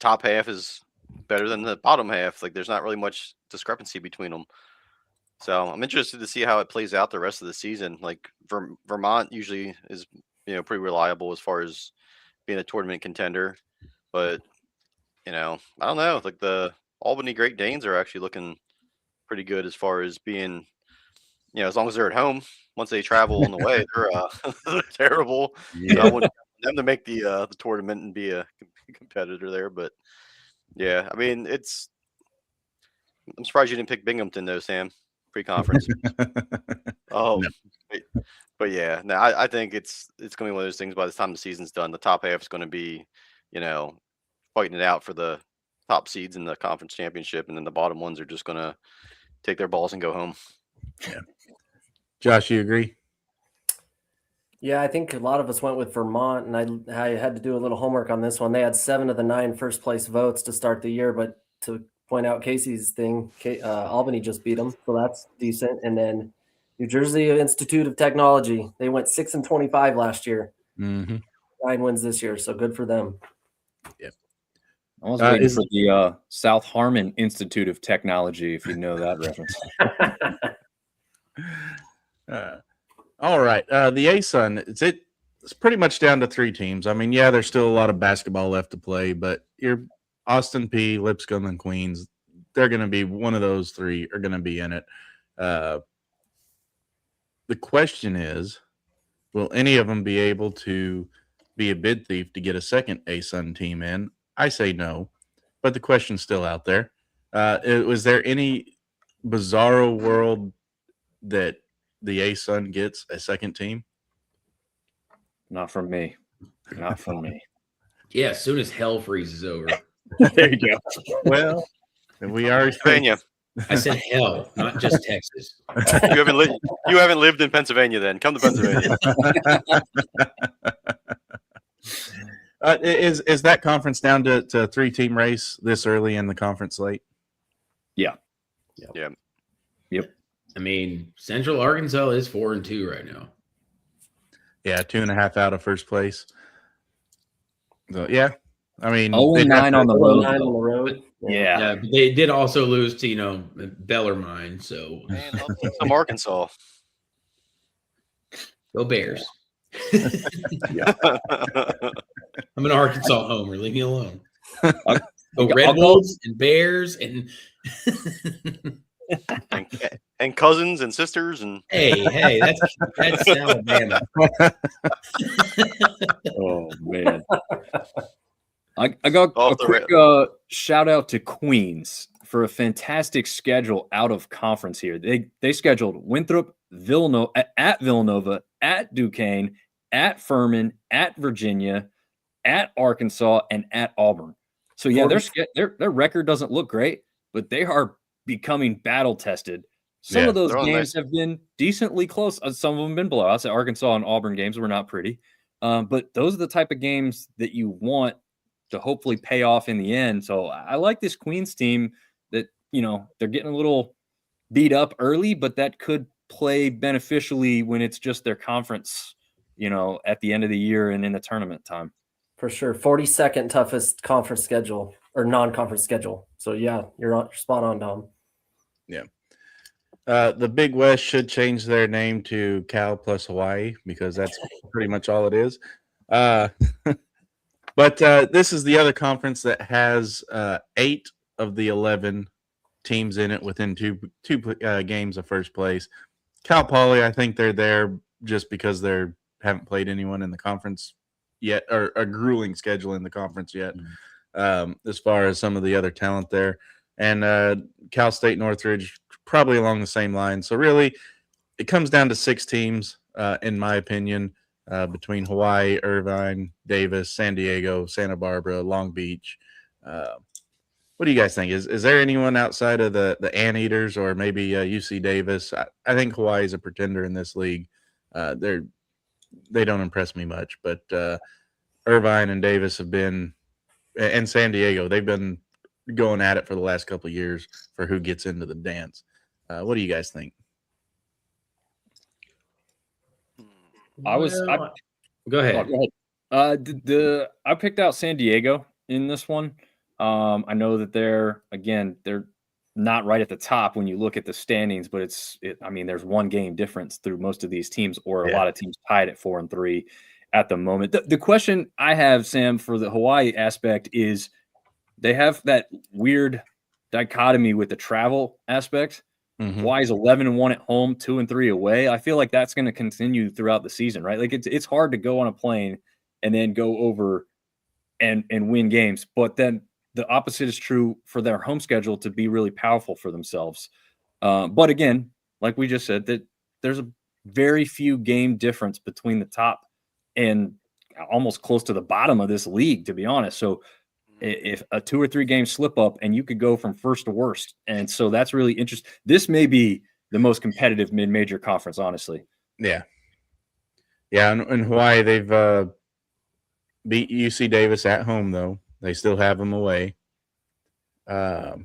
top half is better than the bottom half. Like there's not really much discrepancy between them. So I'm interested to see how it plays out the rest of the season. Like Vermont usually is, pretty reliable as far as being a tournament contender. But, I don't know. Like the Albany Great Danes are actually looking pretty good as far as being, as long as they're at home. Once they travel on the way, they're terrible. Yeah. So I wouldn't want them to make the tournament and be a competitor there. But yeah, I mean, I'm surprised you didn't pick Binghamton though, Sam, pre-conference. No. But yeah, no, I think it's going to be one of those things. By the time the season's done, the top half is going to be, fighting it out for the top seeds in the conference championship, and then the bottom ones are just going to take their balls and go home. Yeah. Josh, you agree? Yeah, I think a lot of us went with Vermont, and I had to do a little homework on this one. They had 7 of the 9 first place votes to start the year, but to point out Casey's thing, Albany just beat them, so that's decent. And then New Jersey Institute of Technology, they went 6-25 last year. Mm-hmm. 9 wins this year, so good for them. Yep. I was waiting for the South Harmon Institute of Technology, if you know that reference. All right. The ASUN, it's pretty much down to 3 teams. I mean, yeah, there's still a lot of basketball left to play, but your Austin P, Lipscomb, and Queens, they're going to be one of those 3 are going to be in it. The question is, will any of them be able to be a bid thief to get a second ASUN team in? I say no, but the question's still out there. Was there any bizarro world that the ASUN gets a second team? Not from me. Not from me. Yeah, as soon as hell freezes over. There you go. Well, we are Pennsylvania. I said hell, not just Texas. You haven't lived in Pennsylvania then. Come to Pennsylvania. Is that conference down to 3-team race this early in the conference slate? Yeah. Yeah. Yep. I mean, Central Arkansas is 4-2 right now. Yeah, 2.5 out of first place. So, yeah. I mean, 0-9 on the road. 9 on the road. Yeah. But they did also lose to, Bellarmine. So Man, some Arkansas. go Bears. Yeah. I'm an Arkansas homer. Leave me alone. I'll Red go- Bulls and Bears and and cousins and sisters and hey, that's Alabama. Oh man. I got Off a the quick shout out to Queens for a fantastic schedule out of conference here. They scheduled Winthrop, at Villanova, at Duquesne, at Furman, at Virginia, at Arkansas, and at Auburn. So yeah, their record doesn't look great, but they are becoming battle tested. Some of those they're on games have been decently close. Some of them have been blowouts. The Arkansas and Auburn games were not pretty, but those are the type of games that you want to hopefully pay off in the end. So I like this Queens team that, they're getting a little beat up early, but that could play beneficially when it's just their conference, at the end of the year and in the tournament time. For sure. 42nd toughest conference schedule or non-conference schedule. So yeah, you're spot on, Dom. The Big West should change their name to Cal plus Hawaii because that's pretty much all it is. But this is the other conference that has 8 of the 11 teams in it within two games of first place. Cal Poly, I think they're there just because they haven't played anyone in the conference yet, or a grueling schedule in the conference yet, as far as some of the other talent there. And Cal State Northridge, probably along the same line. So really, it comes down to 6 teams, in my opinion, between Hawaii, Irvine, Davis, San Diego, Santa Barbara, Long Beach. What do you guys think? Is there anyone outside of the Anteaters or maybe UC Davis? I think Hawaii is a pretender in this league. They don't impress me much, but Irvine and Davis have been, and San Diego, they've been going at it for the last couple of years for who gets into the dance. What do you guys think? Go ahead. I picked out San Diego in this one. I know that they're not right at the top when you look at the standings, but there's one game difference through most of these teams, or a lot of teams tied at 4-3 at the moment. The question I have, Sam, for the Hawaii aspect is they have that weird dichotomy with the travel aspect. Hawaii's 11-1 at home, 2-3 away. I feel like that's going to continue throughout the season, right? Like it's hard to go on a plane and then go over and win games, but then the opposite is true for their home schedule to be really powerful for themselves. But again, like we just said, that there's a very few game difference between the top and almost close to the bottom of this league, to be honest. So if a 2 or 3 game slip up and you could go from first to worst. And so that's really interesting. This may be the most competitive mid-major conference, honestly. Yeah. Yeah. In Hawaii, they've beat UC Davis at home, though. They still have them away. Let's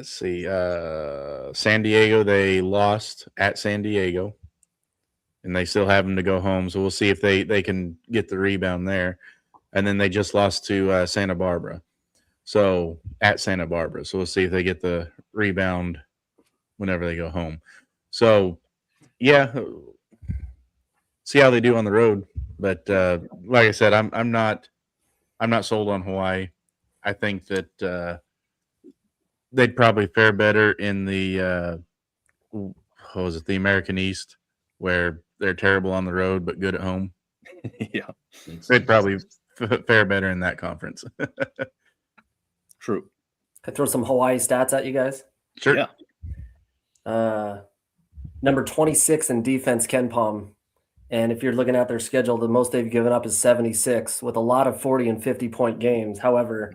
see. San Diego, they lost at San Diego, and they still have them to go home. So we'll see if they can get the rebound there. And then they just lost to Santa Barbara. So at Santa Barbara. So we'll see if they get the rebound whenever they go home. So, yeah, see how they do on the road. But like I said, I'm not sold on Hawaii. I think that they'd probably fare better in the the American East, where they're terrible on the road but good at home. Yeah, they'd probably fare better in that conference. True. Can I throw some Hawaii stats at you guys? Sure. Yeah. Number 26 in defense, Ken Palm. And if you're looking at their schedule, the most they've given up is 76, with a lot of 40 and 50-point games. However,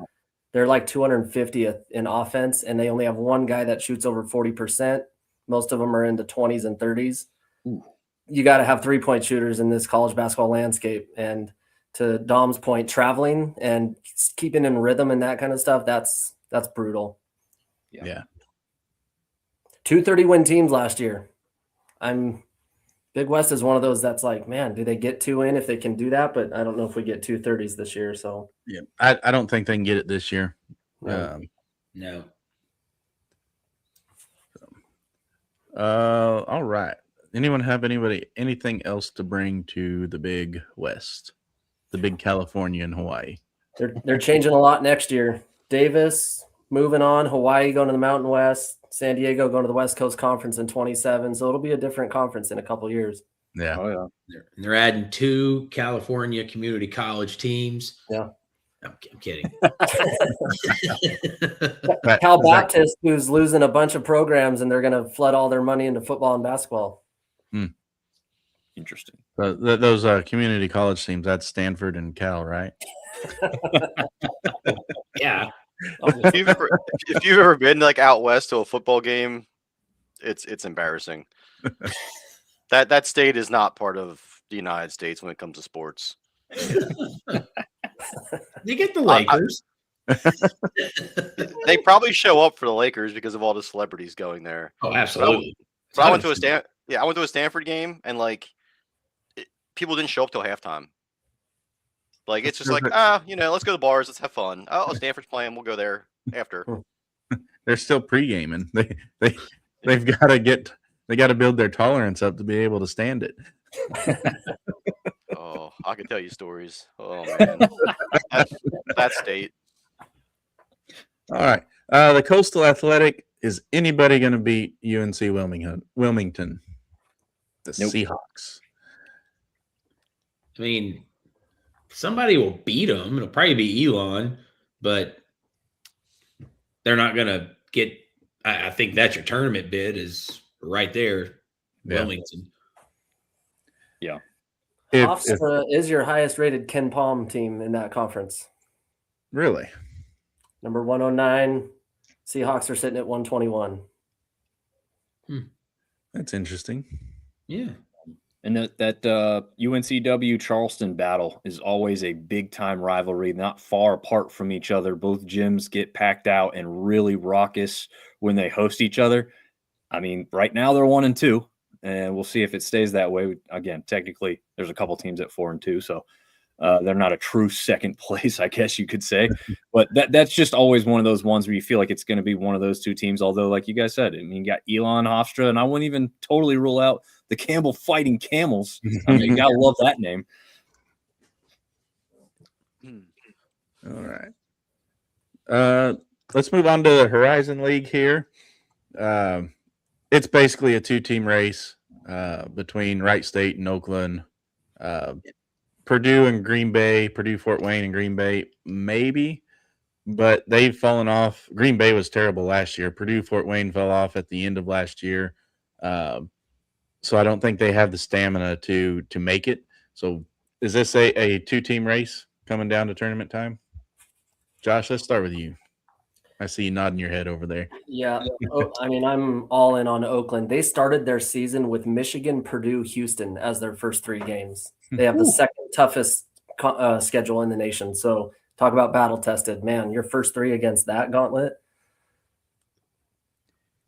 they're like 250th in offense, and they only have one guy that shoots over 40%. Most of them are in the 20s and 30s. Ooh. You got to have 3-point shooters in this college basketball landscape. And to Dom's point, traveling and keeping in rhythm and that kind of stuff, that's brutal. Yeah. 230-win teams last year. Big West is one of those that's like, man, do they get 2 in if they can do that? But I don't know if we get 230s this year. So yeah, I don't think they can get it this year. No. All right. Anyone have anything else to bring to the Big West, the Big California and Hawaii? They're changing a lot next year. Davis moving on, Hawaii going to the Mountain West, San Diego going to the West Coast Conference in 27. So it'll be a different conference in a couple of years. Yeah. Oh, yeah. They're adding 2 California community college teams. Yeah. I'm kidding. Cal Baptist, who's losing a bunch of programs, and they're going to flood all their money into football and basketball. Interesting. Those community college teams, that's Stanford and Cal, right? Yeah. If you've ever been like out west to a football game, it's embarrassing. That state is not part of the United States when it comes to sports. They get the Lakers. They probably show up for the Lakers because of all the celebrities going there. Oh, absolutely. So I went to a Stanford game, and like people didn't show up till halftime. Like it's just like Perfect. let's go to the bars, let's have fun. Oh, Stanford's playing, we'll go there after. They're still pre-gaming. They've got to build their tolerance up to be able to stand it. Oh, I could tell you stories. Oh man, that state. All right. The Coastal Athletic, is anybody going to beat UNC Wilmington? The Nope. Seahawks. I mean, somebody will beat them. It'll probably be Elon, but they're not going to get. I think that's your tournament bid is right there, Wilmington. Yeah. Hofstra is your highest rated Ken Palm team in that conference. Really? Number 109. Seahawks are sitting at 121. That's interesting. Yeah. And that UNCW Charleston battle is always a big time rivalry, not far apart from each other. Both gyms get packed out and really raucous when they host each other. I mean, right now they're 1-2, and we'll see if it stays that way. Again, technically, there's a couple teams at 4-2, so they're not a true second place, I guess you could say. But that's just always one of those ones where you feel like it's going to be one of those two teams. Although, like you guys said, I mean, you got Elon Hofstra, and I wouldn't even totally rule out the Campbell Fighting Camels. I mean, you gotta love that name. All right. Let's move on to the Horizon League here. It's basically a two-team race between Wright State and Oakland. Purdue and Green Bay, Purdue, Fort Wayne, and Green Bay, maybe, but they've fallen off. Green Bay was terrible last year. Purdue, Fort Wayne fell off at the end of last year. So I don't think they have the stamina to make it. So is this a two-team race coming down to tournament time? Josh, let's start with you. I see you nodding your head over there. Yeah. I mean, I'm all in on Oakland. They started their season with Michigan, Purdue, Houston as their first 3 games. They have the second toughest schedule in the nation. So talk about battle tested. Man, your first 3 against that gauntlet.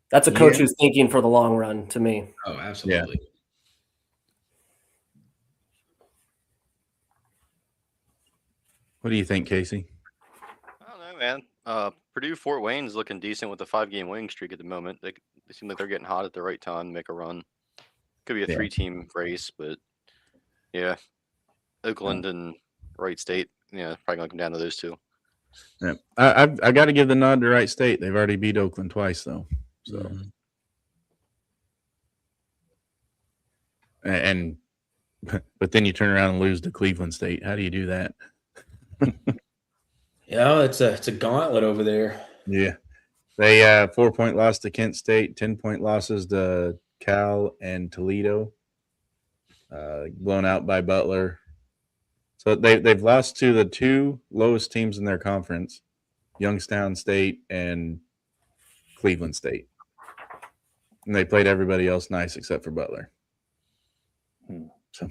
That's a coach who's thinking for the long run to me. Oh, absolutely. Yeah. What do you think, Casey? I don't know, man. Purdue Fort Wayne's looking decent with a 5-game winning streak at the moment. They seem like they're getting hot at the right time, make a run. Could be a 3-team race, but yeah, Oakland and Wright State, probably gonna come down to those two. Yeah, I got to give the nod to Wright State. They've already beat Oakland twice, though. So, and but then you turn around and lose to Cleveland State. How do you do that? Yeah, it's a gauntlet over there. Yeah, they 4-point loss to Kent State, 10-point losses to Cal and Toledo, blown out by Butler. So they've lost to the 2 lowest teams in their conference, Youngstown State and Cleveland State. And they played everybody else nice except for Butler. So.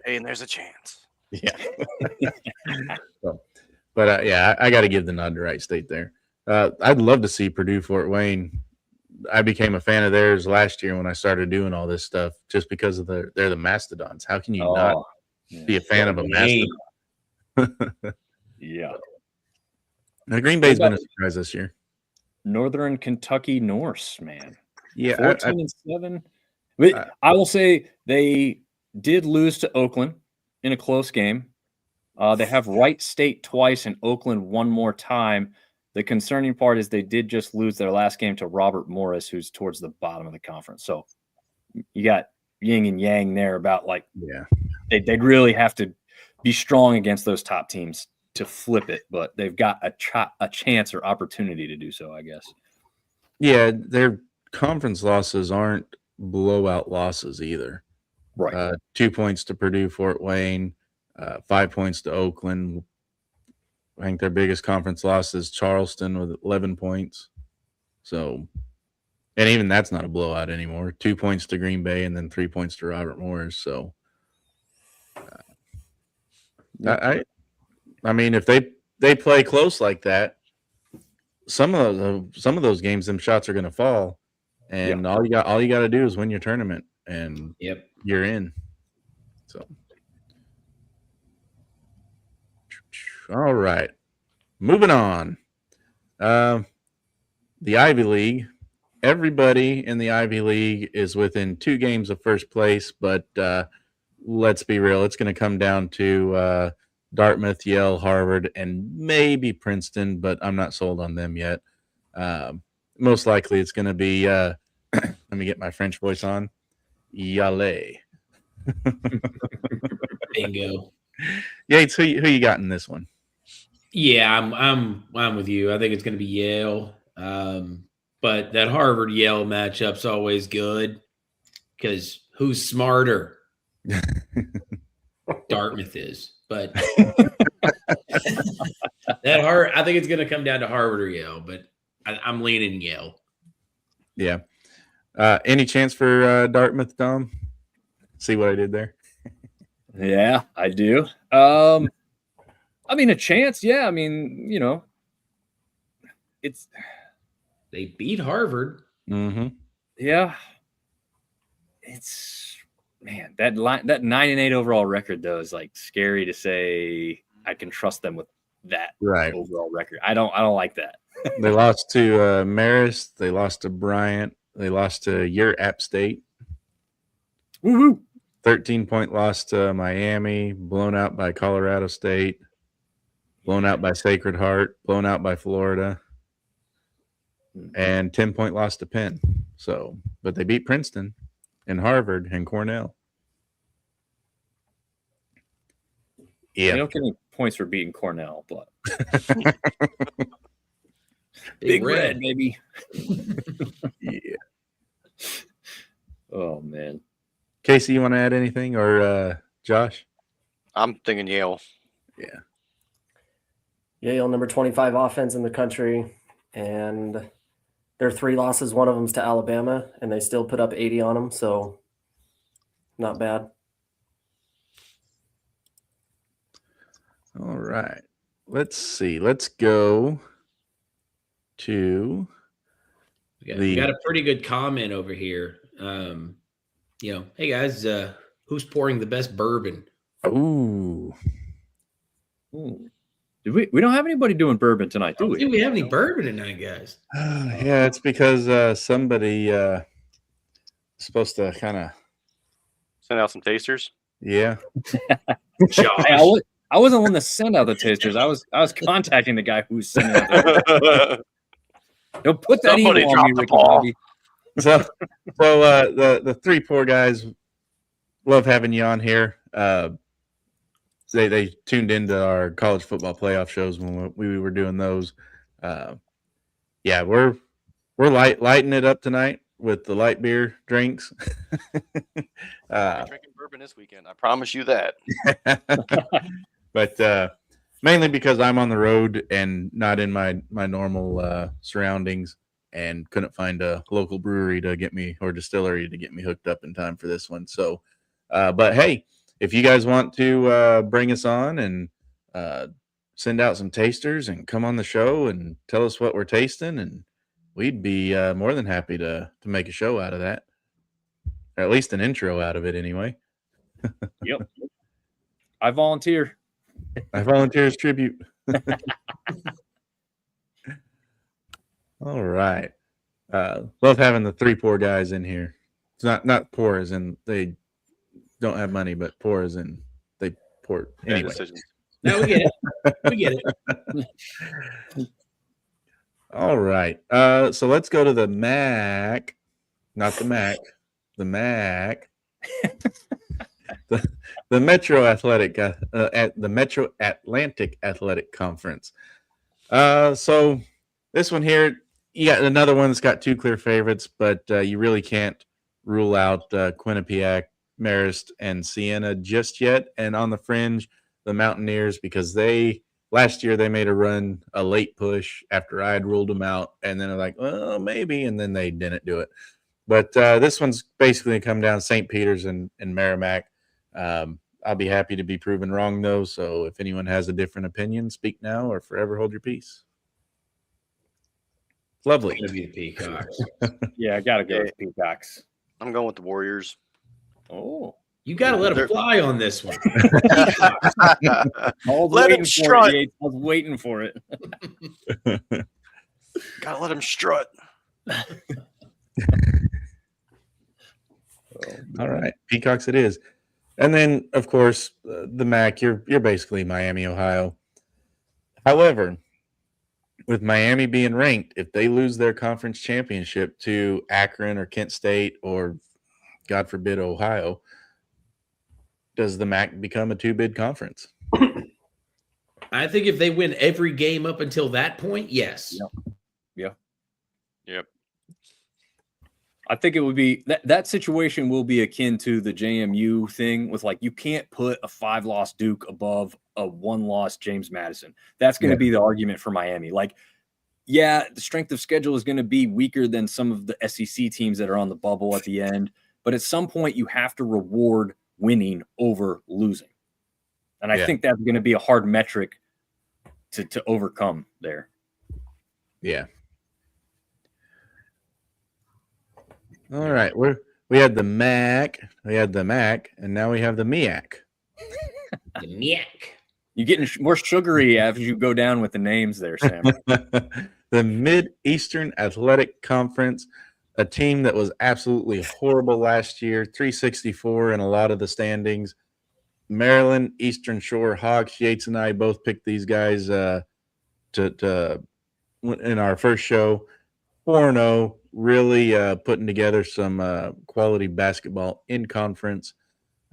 Hey, and there's a chance. Yeah. But I got to give the nod to Wright State there. I'd love to see Purdue Fort Wayne. I became a fan of theirs last year when I started doing all this stuff, just because of they're the Mastodons. How can you not be a fan of a Mastodon? Yeah. Now, Green Bay's been a surprise this year. Northern Kentucky Norse, man. Yeah, 14-7. But I will say they did lose to Oakland in a close game. They have Wright State twice and Oakland one more time. The concerning part is they did just lose their last game to Robert Morris, who's towards the bottom of the conference. So you got yin and yang there about they'd really have to be strong against those top teams to flip it, but they've got a chance or opportunity to do so, I guess. Yeah, their conference losses aren't blowout losses either. Right. 2 points to Purdue Fort Wayne, 5 points to Oakland. I think their biggest conference loss is Charleston with 11 points. So, and even that's not a blowout anymore. 2 points to Green Bay and then 3 points to Robert Morris. So, I mean, if they play close like that, some of those games, them shots are going to fall, and all you got to do is win your tournament, and you're in. So, All right. Moving on. The Ivy League. Everybody in the Ivy League is within 2 games of first place, but let's be real. It's going to come down to Dartmouth, Yale, Harvard, and maybe Princeton, but I'm not sold on them yet. Most likely it's going to be, let me get my French voice on, Yale. Bingo. Yates, who you got in this one? Yeah, I'm with you. I think it's going to be Yale. But that Harvard Yale matchup's always good because who's smarter? Dartmouth is, but I think it's going to come down to Harvard or Yale, but I'm leaning Yale. Yeah. Any chance for Dartmouth, Dom? See what I did there? Yeah, I do. I mean, a chance. Yeah. I mean, They beat Harvard. Mm-hmm. Yeah. It's, man, that 9-8 overall record, though, is like scary to say I can trust them with that overall record. I don't like that. They lost to Marist. They lost to Bryant. They lost to your App State. Woo-hoo. 13-point loss to Miami. Blown out by Colorado State. Blown out by Sacred Heart. Blown out by Florida. And 10-point loss to Penn. So, but they beat Princeton and Harvard and Cornell. Yeah. They don't get any points for beating Cornell, but Big red, baby. Yeah. Oh, man. Casey, you want to add anything, or Josh? I'm thinking Yale. Yeah. Yale, number 25 offense in the country, and their 3 losses, one of them's to Alabama, and they still put up 80 on them, so not bad. All right. Let's see. Let's go to We got a pretty good comment over here. Hey guys, who's pouring the best bourbon? Ooh. We don't have anybody doing bourbon tonight, do we? Do we have any bourbon tonight, guys? Yeah, it's because somebody supposed to kind of Send out some tasters. yeah. Josh. I wasn't one to send out the tasters. I was contacting the guy who's sending out the Don't put that Somebody email on me, dropped the Ricky ball. Bobby. So the 3 poor guys love having you on here. They tuned into our college football playoff shows when we were doing those. Yeah, we're lighting it up tonight with the light beer drinks. I'm drinking bourbon this weekend. I promise you that. But mainly because I'm on the road and not in my normal surroundings, and couldn't find a local brewery to get me, or distillery to get me hooked up in time for this one. So, but hey, if you guys want to bring us on and send out some tasters and come on the show and tell us what we're tasting, and we'd be more than happy to make a show out of that, or at least an intro out of it anyway. Yep. I volunteer. I volunteer as tribute. All right. Love having the 3 poor guys in here. It's not poor as in they don't have money, but poor as in they poor. Anyway. Decisions. No, we get it. We get it. All right. So let's go to the MAC, not the Mac, the MAC. The Metro Athletic at the Metro Atlantic Athletic Conference. So this one here, you got another one that's got 2 clear favorites, but you really can't rule out Quinnipiac, Marist, and Siena just yet. And on the fringe, the Mountaineers, because last year they made a late push after I had ruled them out, and then they're like, well, maybe, and then they didn't do it. But this one's basically come down St. Peter's and Merrimack. I'll be happy to be proven wrong, though. So if anyone has a different opinion, speak now or forever hold your peace. Lovely. Gonna be the Peacocks. Yeah, I gotta go with Peacocks. I'm going with the Warriors. Oh, You got to let him fly on this one. Let him strut. I was waiting for it. Gotta let him strut. All right, Peacocks it is. And then, of course, the MAC, you're basically Miami, Ohio. However, with Miami being ranked, if they lose their conference championship to Akron or Kent State or, God forbid, Ohio, does the MAC become a two-bid conference? I think if they win every game up until that point, yes. Yep. I think it would be that situation will be akin to the JMU thing with like you can't put a 5-loss Duke above a 1-loss James Madison. That's going to be the argument for Miami. Like, yeah, the strength of schedule is going to be weaker than some of the SEC teams that are on the bubble at the end, but at some point you have to reward winning over losing. And I think that's going to be a hard metric to overcome there. Yeah. All right, we had the MAC, and now we have the MEAC. The MEAC. You're getting more sugary as you go down with the names there, Sam. The Mid-Eastern Athletic Conference, a team that was absolutely horrible last year, 364 in a lot of the standings. Maryland, Eastern Shore, Hawks, Yates and I both picked these guys to in our first show. 4-0, really putting together some quality basketball in conference.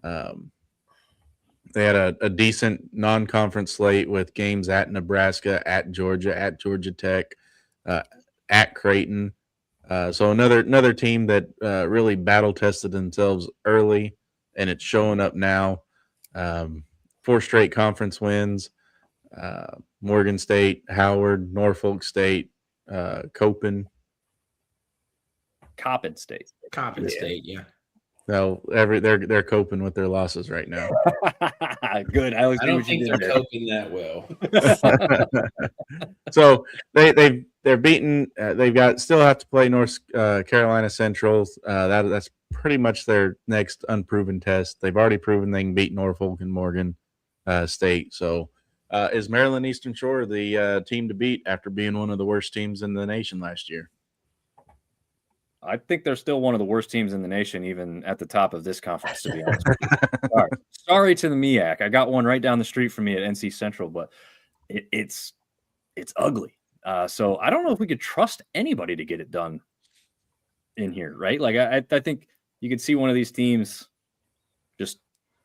They had a decent non-conference slate with games at Nebraska, at Georgia Tech, at Creighton. So another team that really battle-tested themselves early, and it's showing up now. 4 straight conference wins. Morgan State, Howard, Norfolk State, Coppin State. State, yeah. So they're coping with their losses right now. Good. I don't think they're coping that well. So they're beaten. They've still have to play North Carolina Central. That's pretty much their next unproven test. They've already proven they can beat Norfolk and Morgan State. So is Maryland Eastern Shore the team to beat after being one of the worst teams in the nation last year? I think they're still one of the worst teams in the nation, even at the top of this conference, to be honest with you. Sorry to the MEAC. I got one right down the street from me at NC Central, but it's ugly. So I don't know if we could trust anybody to get it done in here, right? Like I think you could see one of these teams just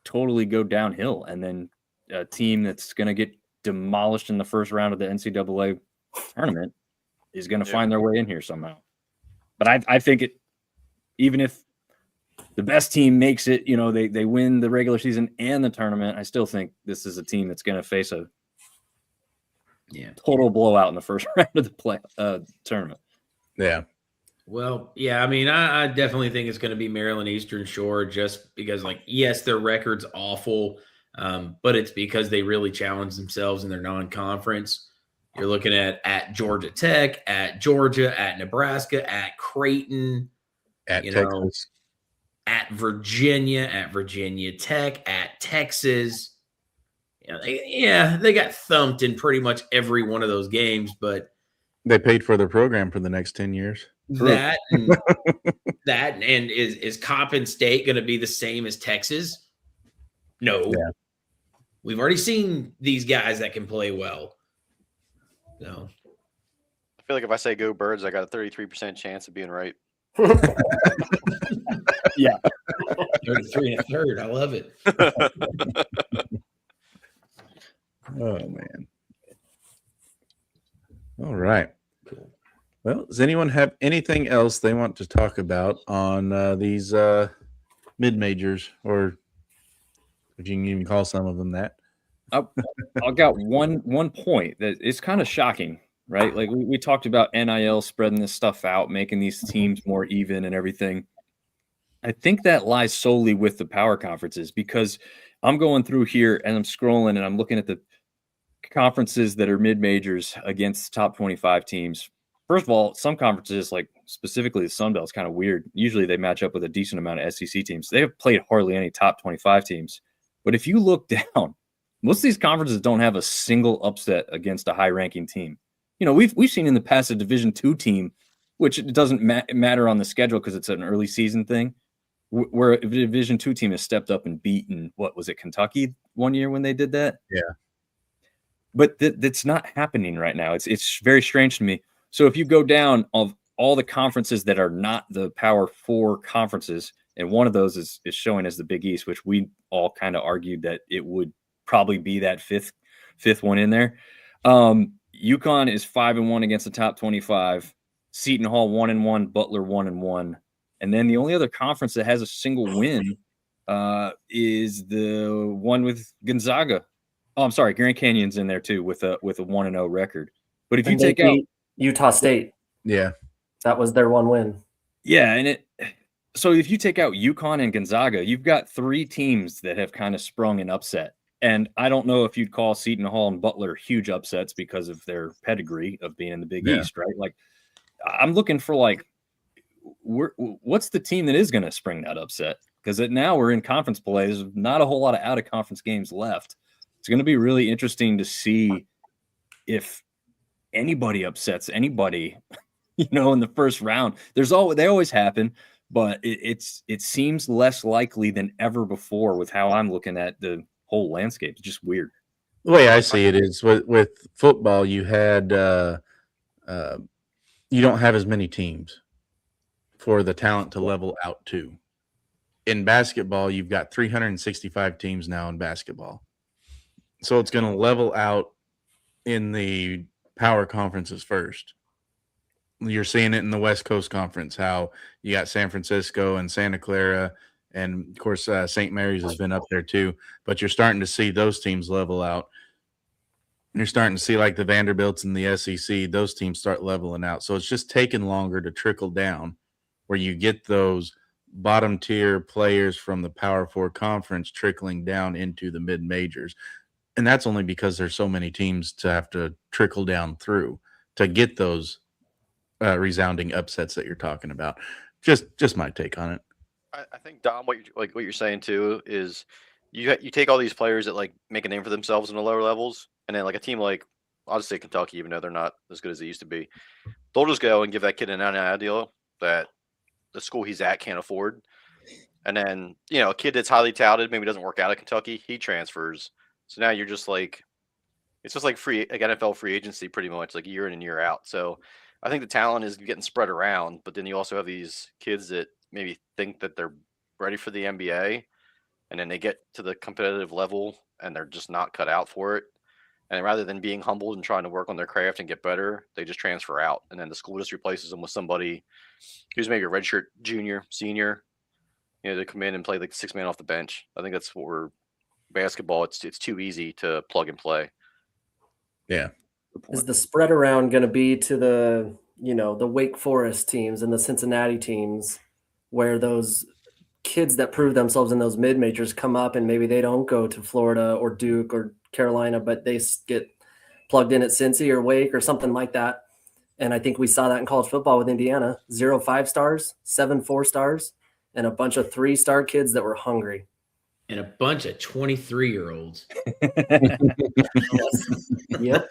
totally go downhill, and then a team that's going to get demolished in the first round of the NCAA tournament is going to find their way in here somehow. But I think even if the best team makes it, they win the regular season and the tournament, I still think this is a team that's going to face a total blowout in the first round of the tournament. Yeah. Well, yeah, I mean, I definitely think it's going to be Maryland Eastern Shore just because, yes, their record's awful, but it's because they really challenged themselves in their non-conference. You're looking at Georgia Tech, at Georgia, at Nebraska, at Creighton, at Texas, at Virginia Tech, at Texas. They got thumped in pretty much every one of those games, but they paid for their program for the next 10 years. That and is Coppin State going to be the same as Texas? No. Yeah. We've already seen these guys that can play well. No. I feel like if I say go Birds, I got a 33% chance of being right. Yeah. 33 and a third. I love it. Oh, man. All right. Cool. Well, does anyone have anything else they want to talk about on these mid-majors, or if you can even call some of them that? I've got one point that is kind of shocking, right? Like we talked about NIL spreading this stuff out, making these teams more even and everything. I think that lies solely with the power conferences, because I'm going through here and I'm scrolling and I'm looking at the conferences that are mid-majors against top 25 teams. first of all, some conferences, like specifically the Sun Belt, is kind of weird. Usually they match up with a decent amount of SEC teams. They have played hardly any top 25 teams. But if you look down, most of these conferences don't have a single upset against a high-ranking team. We've seen in the past a Division II team, which it doesn't matter on the schedule because it's an early season thing, where a Division II team has stepped up and beaten, what was it, Kentucky one year when they did that? Yeah. But that's not happening right now. It's very strange to me. So if you go down of all the conferences that are not the Power 4 conferences, and one of those is showing as the Big East, which we all kind of argued that it would probably be that fifth one in there. UConn is 5-1 against the top 25. Seton Hall 1-1. Butler 1-1. And then the only other conference that has a single win is the one with Gonzaga. Oh, I'm sorry, Grand Canyon's in there too with a 1-0 record. But if you take out Utah State, Yeah. that was their one win. Yeah, and so if you take out UConn and Gonzaga, you've got 3 teams that have kind of sprung an upset. And I don't know if you'd call Seton Hall and Butler huge upsets because of their pedigree of being in the Big East, right? Like, I'm looking for what's the team that is going to spring that upset? Because now we're in conference play. There's not a whole lot of out-of-conference games left. It's going to be really interesting to see if anybody upsets anybody, in the first round. They always happen, but it seems less likely than ever before with how I'm looking at the whole landscape. It's just weird. The way I see it is with football, you had you don't have as many teams for the talent to level out to. In basketball, you've got 365 teams now in basketball. So it's going to level out in the power conferences first. You're seeing it in the West Coast Conference, how you got San Francisco and Santa Clara, and of course St. Mary's has been up there too. But you're starting to see those teams level out. You're starting to see like the Vanderbilts and the SEC; those teams start leveling out. So it's just taking longer to trickle down, where you get those bottom tier players from the Power 4 conference trickling down into the mid majors. And that's only because there's so many teams to have to trickle down through to get those resounding upsets that you're talking about. Just my take on it. I think, Dom, what you're saying too is you take all these players that like make a name for themselves in the lower levels, and then like a team like, I'll just say Kentucky, even though they're not as good as they used to be, they'll just go and give that kid an NIL deal that the school he's at can't afford. And then, a kid that's highly touted, maybe doesn't work out at Kentucky, he transfers. So now you're just like, it's just like NFL free agency pretty much, like year in and year out. So I think the talent is getting spread around, but then you also have these kids that maybe think that they're ready for the NBA, and then they get to the competitive level and they're just not cut out for it. And rather than being humbled and trying to work on their craft and get better, they just transfer out. And then the school just replaces them with somebody who's maybe a redshirt junior, senior, to come in and play like 6 man off the bench. I think that's what we're basketball. It's too easy to plug and play. Yeah. Is the spread around going to be to the Wake Forest teams and the Cincinnati teams, where those kids that prove themselves in those mid majors come up and maybe they don't go to Florida or Duke or Carolina, but they get plugged in at Cincy or Wake or something like that? And I think we saw that in college football with Indiana: 0 5-stars, 7 4-stars, and a bunch of 3-star kids that were hungry. And a bunch of 23-year-olds. Yep.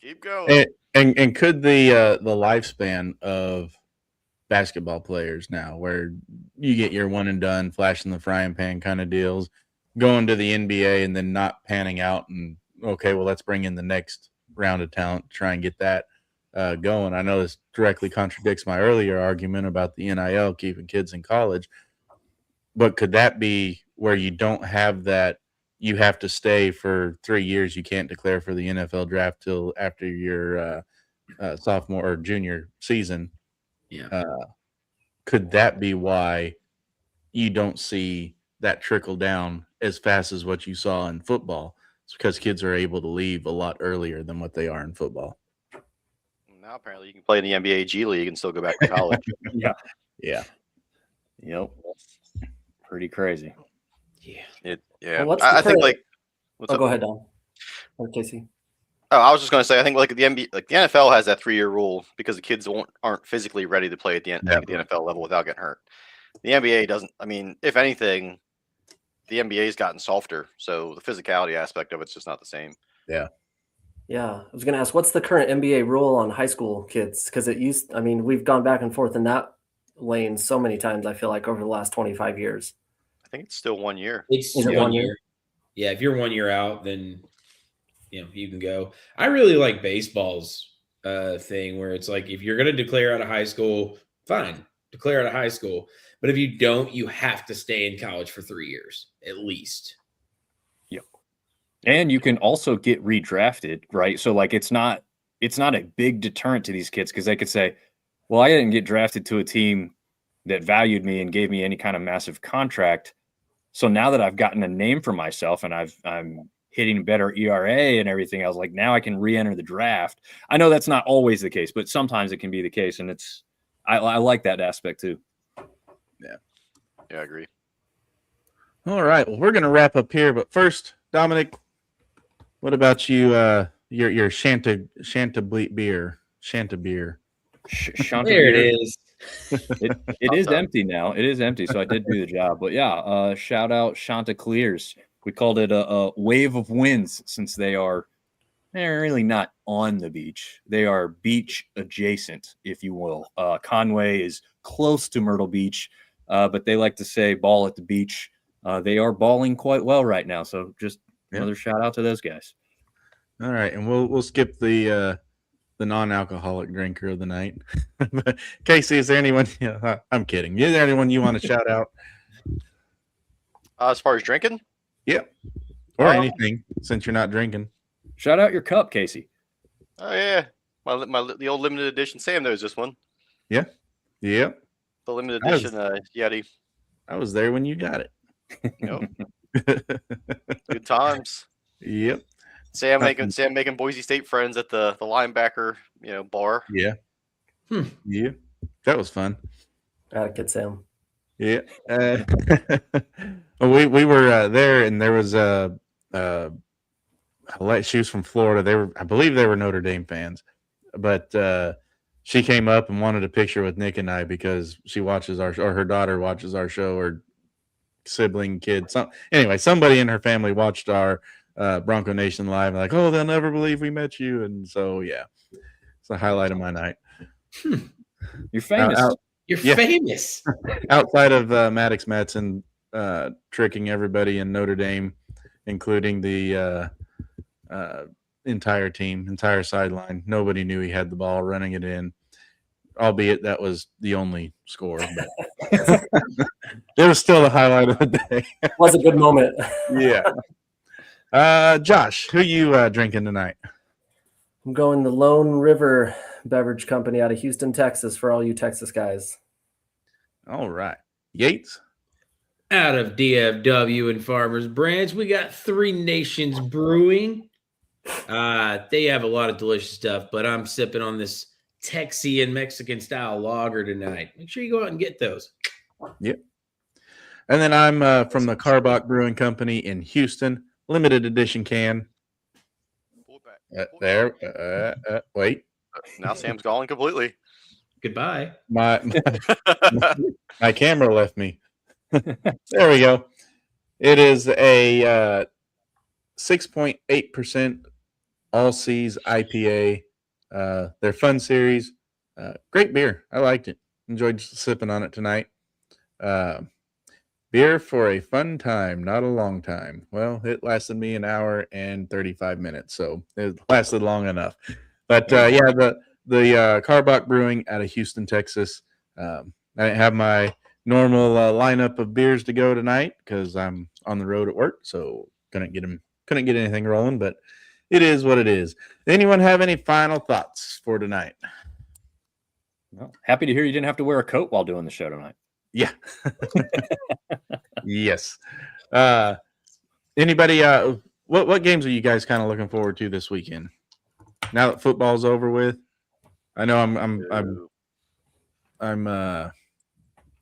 Keep going. And could the lifespan of basketball players now, where you get your one and done, flash in the frying pan kind of deals, going to the NBA and then not panning out, and okay, well, let's bring in the next round of talent to try and get that going. I know this directly contradicts my earlier argument about the NIL keeping kids in college, but could that be where you don't have that? You have to stay for 3 years. You can't declare for the NFL draft till after your sophomore or junior season. Yeah. Could that be why you don't see that trickle down as fast as what you saw in football? It's because kids are able to leave a lot earlier than what they are in football. Now apparently you can play in the NBA G League and still go back to college. Yeah. Yep. Pretty crazy. Yeah. Yeah. Well, I think like. Go ahead, Don. Or Casey. Oh, I was just going to say, I think like the NBA, like the NFL has that 3-year rule because the kids aren't physically ready to play at the NFL level without getting hurt. The NBA doesn't. I mean, if anything, the NBA's gotten softer, so the physicality aspect of it's just not the same. Yeah. Yeah, I was going to ask, what's the current NBA rule on high school kids? Because we've gone back and forth in that lane so many times, I feel like, over the last 25 years. I think it's still 1 year. It's Is it 1 1 year. year? Yeah, if you're 1 year out, then you can go. I really like baseball's thing where it's like if you're going to declare out of high school, fine, declare out of high school. But if you don't, you have to stay in college for 3 years at least. Yep. And you can also get redrafted, right? So like it's not a big deterrent to these kids because they could say, well, I didn't get drafted to a team that valued me and gave me any kind of massive contract. So now that I've gotten a name for myself and I'm hitting better ERA and everything else, like now I can re-enter the draft. I know that's not always the case, but sometimes it can be the case. And I like that aspect too. Yeah, I agree. All right. Well, we're going to wrap up here. But first, Dominic, what about you? Your Shanta beer. There it is. It is empty now. It is empty. So I did do the job. But yeah, shout out Chanticleers. We called it a wave of winds since they're really not on the beach. They are beach adjacent, if you will. Conway is close to Myrtle Beach, but they like to say ball at the beach. They are balling quite well right now. So just another shout out to those guys. All right. And we'll skip the non-alcoholic drinker of the night. Casey, is there anyone? I'm kidding. Is there anyone you want to shout out? As far as drinking? Yeah. Or anything, since you're not drinking. Shout out your cup, Casey. Oh yeah, the old limited edition. Sam knows this one. Yeah. The limited edition Yeti. I was there when you got it. Good times. Yep. Sam making Boise State friends at the linebacker bar. Yeah. Yeah. That was fun. Good Sam. Yeah. We were there, and there was she was from Florida. I believe they were Notre Dame fans, but she came up and wanted a picture with Nick and I because she watches or her daughter watches our show, or sibling kid. Anyway, somebody in her family watched our Bronco Nation live. Like, oh, they'll never believe we met you, and so yeah, it's a highlight of my night. You're famous. You're famous. Outside of Maddox Madsen tricking everybody in Notre Dame, including the entire team, entire sideline. Nobody knew he had the ball running it in, albeit that was the only score. But it was still the highlight of the day. It was a good moment. Yeah. Josh, who you drinking tonight? I'm going the Lone River Beverage Company out of Houston, Texas, for all you Texas guys. All right. Yates? Out of DFW and Farmers Branch, we got Three Nations Brewing. They have a lot of delicious stuff, but I'm sipping on this Texian Mexican style lager tonight. Make sure you go out and get those. Yep. And then I'm from the Carbach Brewing Company in Houston, limited edition can. Wait. Now Sam's gone completely. Goodbye. My camera left me. There we go. It is a 6.8% All Seas IPA. Their fun series. Great beer. I liked it. Enjoyed sipping on it tonight. Beer for a fun time, not a long time. Well, it lasted me an hour and 35 minutes, so it lasted long enough. But the Carbach Brewing out of Houston, Texas. I didn't have my normal lineup of beers to go tonight because I'm on the road at work, so couldn't get anything rolling. But it is what it is. Anyone have any final thoughts for tonight? Well, happy to hear you didn't have to wear a coat while doing the show tonight. Yeah. Yes. Anybody? What games are you guys kind of looking forward to this weekend? Now that football's over with, I know I'm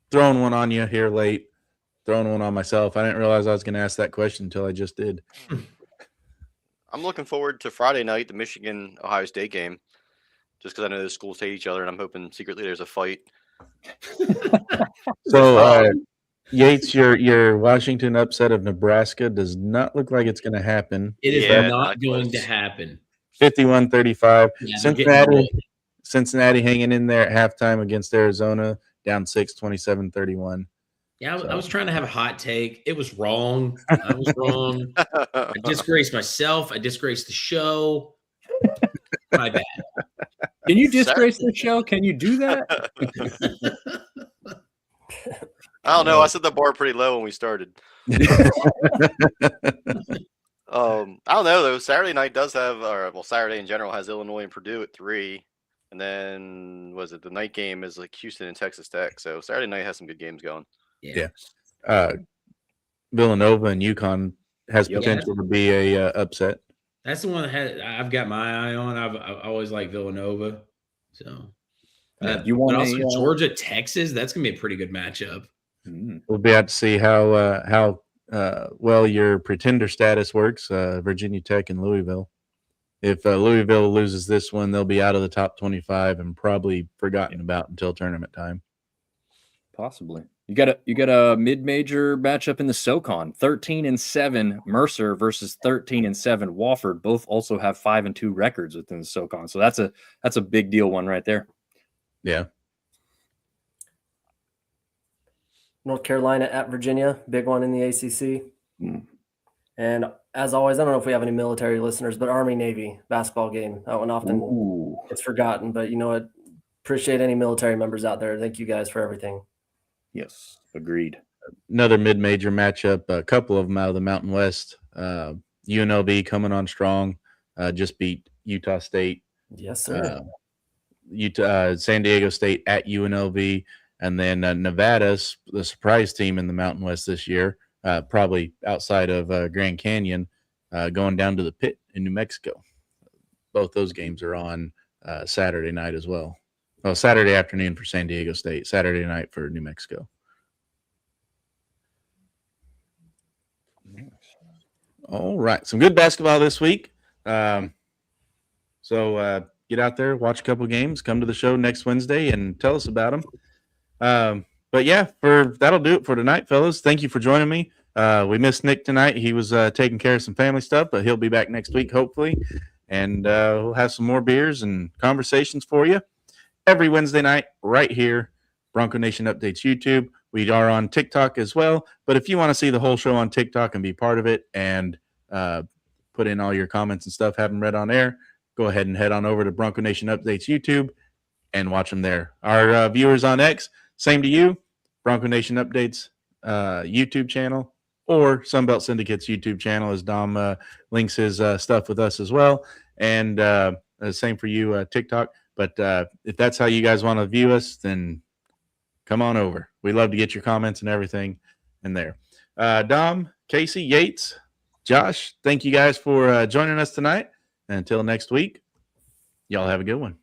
throwing one on you here late, throwing one on myself. I didn't realize I was going to ask that question until I just did. I'm looking forward to Friday night, the Michigan Ohio State game, just because I know the schools hate each other, and I'm hoping secretly there's a fight. So, Yates, your Washington upset of Nebraska does not look like it's going to happen. It is Yeah, not not going to close. happen. 51-35. Yeah, they're getting rolled. Cincinnati hanging in there at halftime against Arizona, down 6, 27-31. Yeah, I was trying to have a hot take. It was wrong. I was wrong. I disgraced myself. I disgraced the show. My bad. Can you disgrace the show? Can you do that? I don't know. I set the bar pretty low when we started. I don't know though. Saturday night does have, Saturday in general has Illinois and Purdue at 3, and then the night game is like Houston and Texas Tech. So Saturday night has some good games going. Yeah. Villanova and UConn has Yep. potential to be a upset. That's the one that I've got my eye on. I've always liked Villanova. So, You want but also a, Georgia, Texas. That's gonna be a pretty good matchup. We'll be out to see how well your pretender status works. Virginia Tech and Louisville. If Louisville loses this one, they'll be out of the top 25 and probably forgotten about until tournament time. Possibly. You got a mid-major matchup in the SoCon. 13-7 Mercer versus 13-7 Wofford. Both also have 5-2 records within the SoCon. So that's a big deal one right there. Yeah. North Carolina at Virginia, big one in the ACC. And as always, I don't know if we have any military listeners, but Army-Navy basketball game. That one often gets forgotten, but you know what? Appreciate any military members out there. Thank you guys for everything. Yes, agreed. Another mid-major matchup, a couple of them out of the Mountain West. UNLV coming on strong, just beat Utah State. Yes, sir. San Diego State at UNLV, and then Nevada's the surprise team in the Mountain West this year, probably outside of Grand Canyon, going down to the Pit in New Mexico. Both those games are on Saturday night as well. Well, Saturday afternoon for San Diego State, Saturday night for New Mexico. All right. Some good basketball this week. So get out there, watch a couple games, come to the show next Wednesday and tell us about them. But yeah, that'll do it for tonight, fellas. Thank you for joining me. We missed Nick tonight. He was taking care of some family stuff, but he'll be back next week, hopefully. And we'll have some more beers and conversations for you every Wednesday night right here, Bronco Nation Updates YouTube. We are on TikTok as well. But if you want to see the whole show on TikTok and be part of it and put in all your comments and stuff, have them read on air, go ahead and head on over to Bronco Nation Updates YouTube and watch them there. Our viewers on X, same to you, Bronco Nation Updates YouTube channel or Sunbelt Syndicate's YouTube channel, as Dom links his stuff with us as well. And same for you, TikTok. But if that's how you guys want to view us, then come on over. We love to get your comments and everything in there. Dom, Casey, Yates, Josh, thank you guys for joining us tonight. And until next week, y'all have a good one.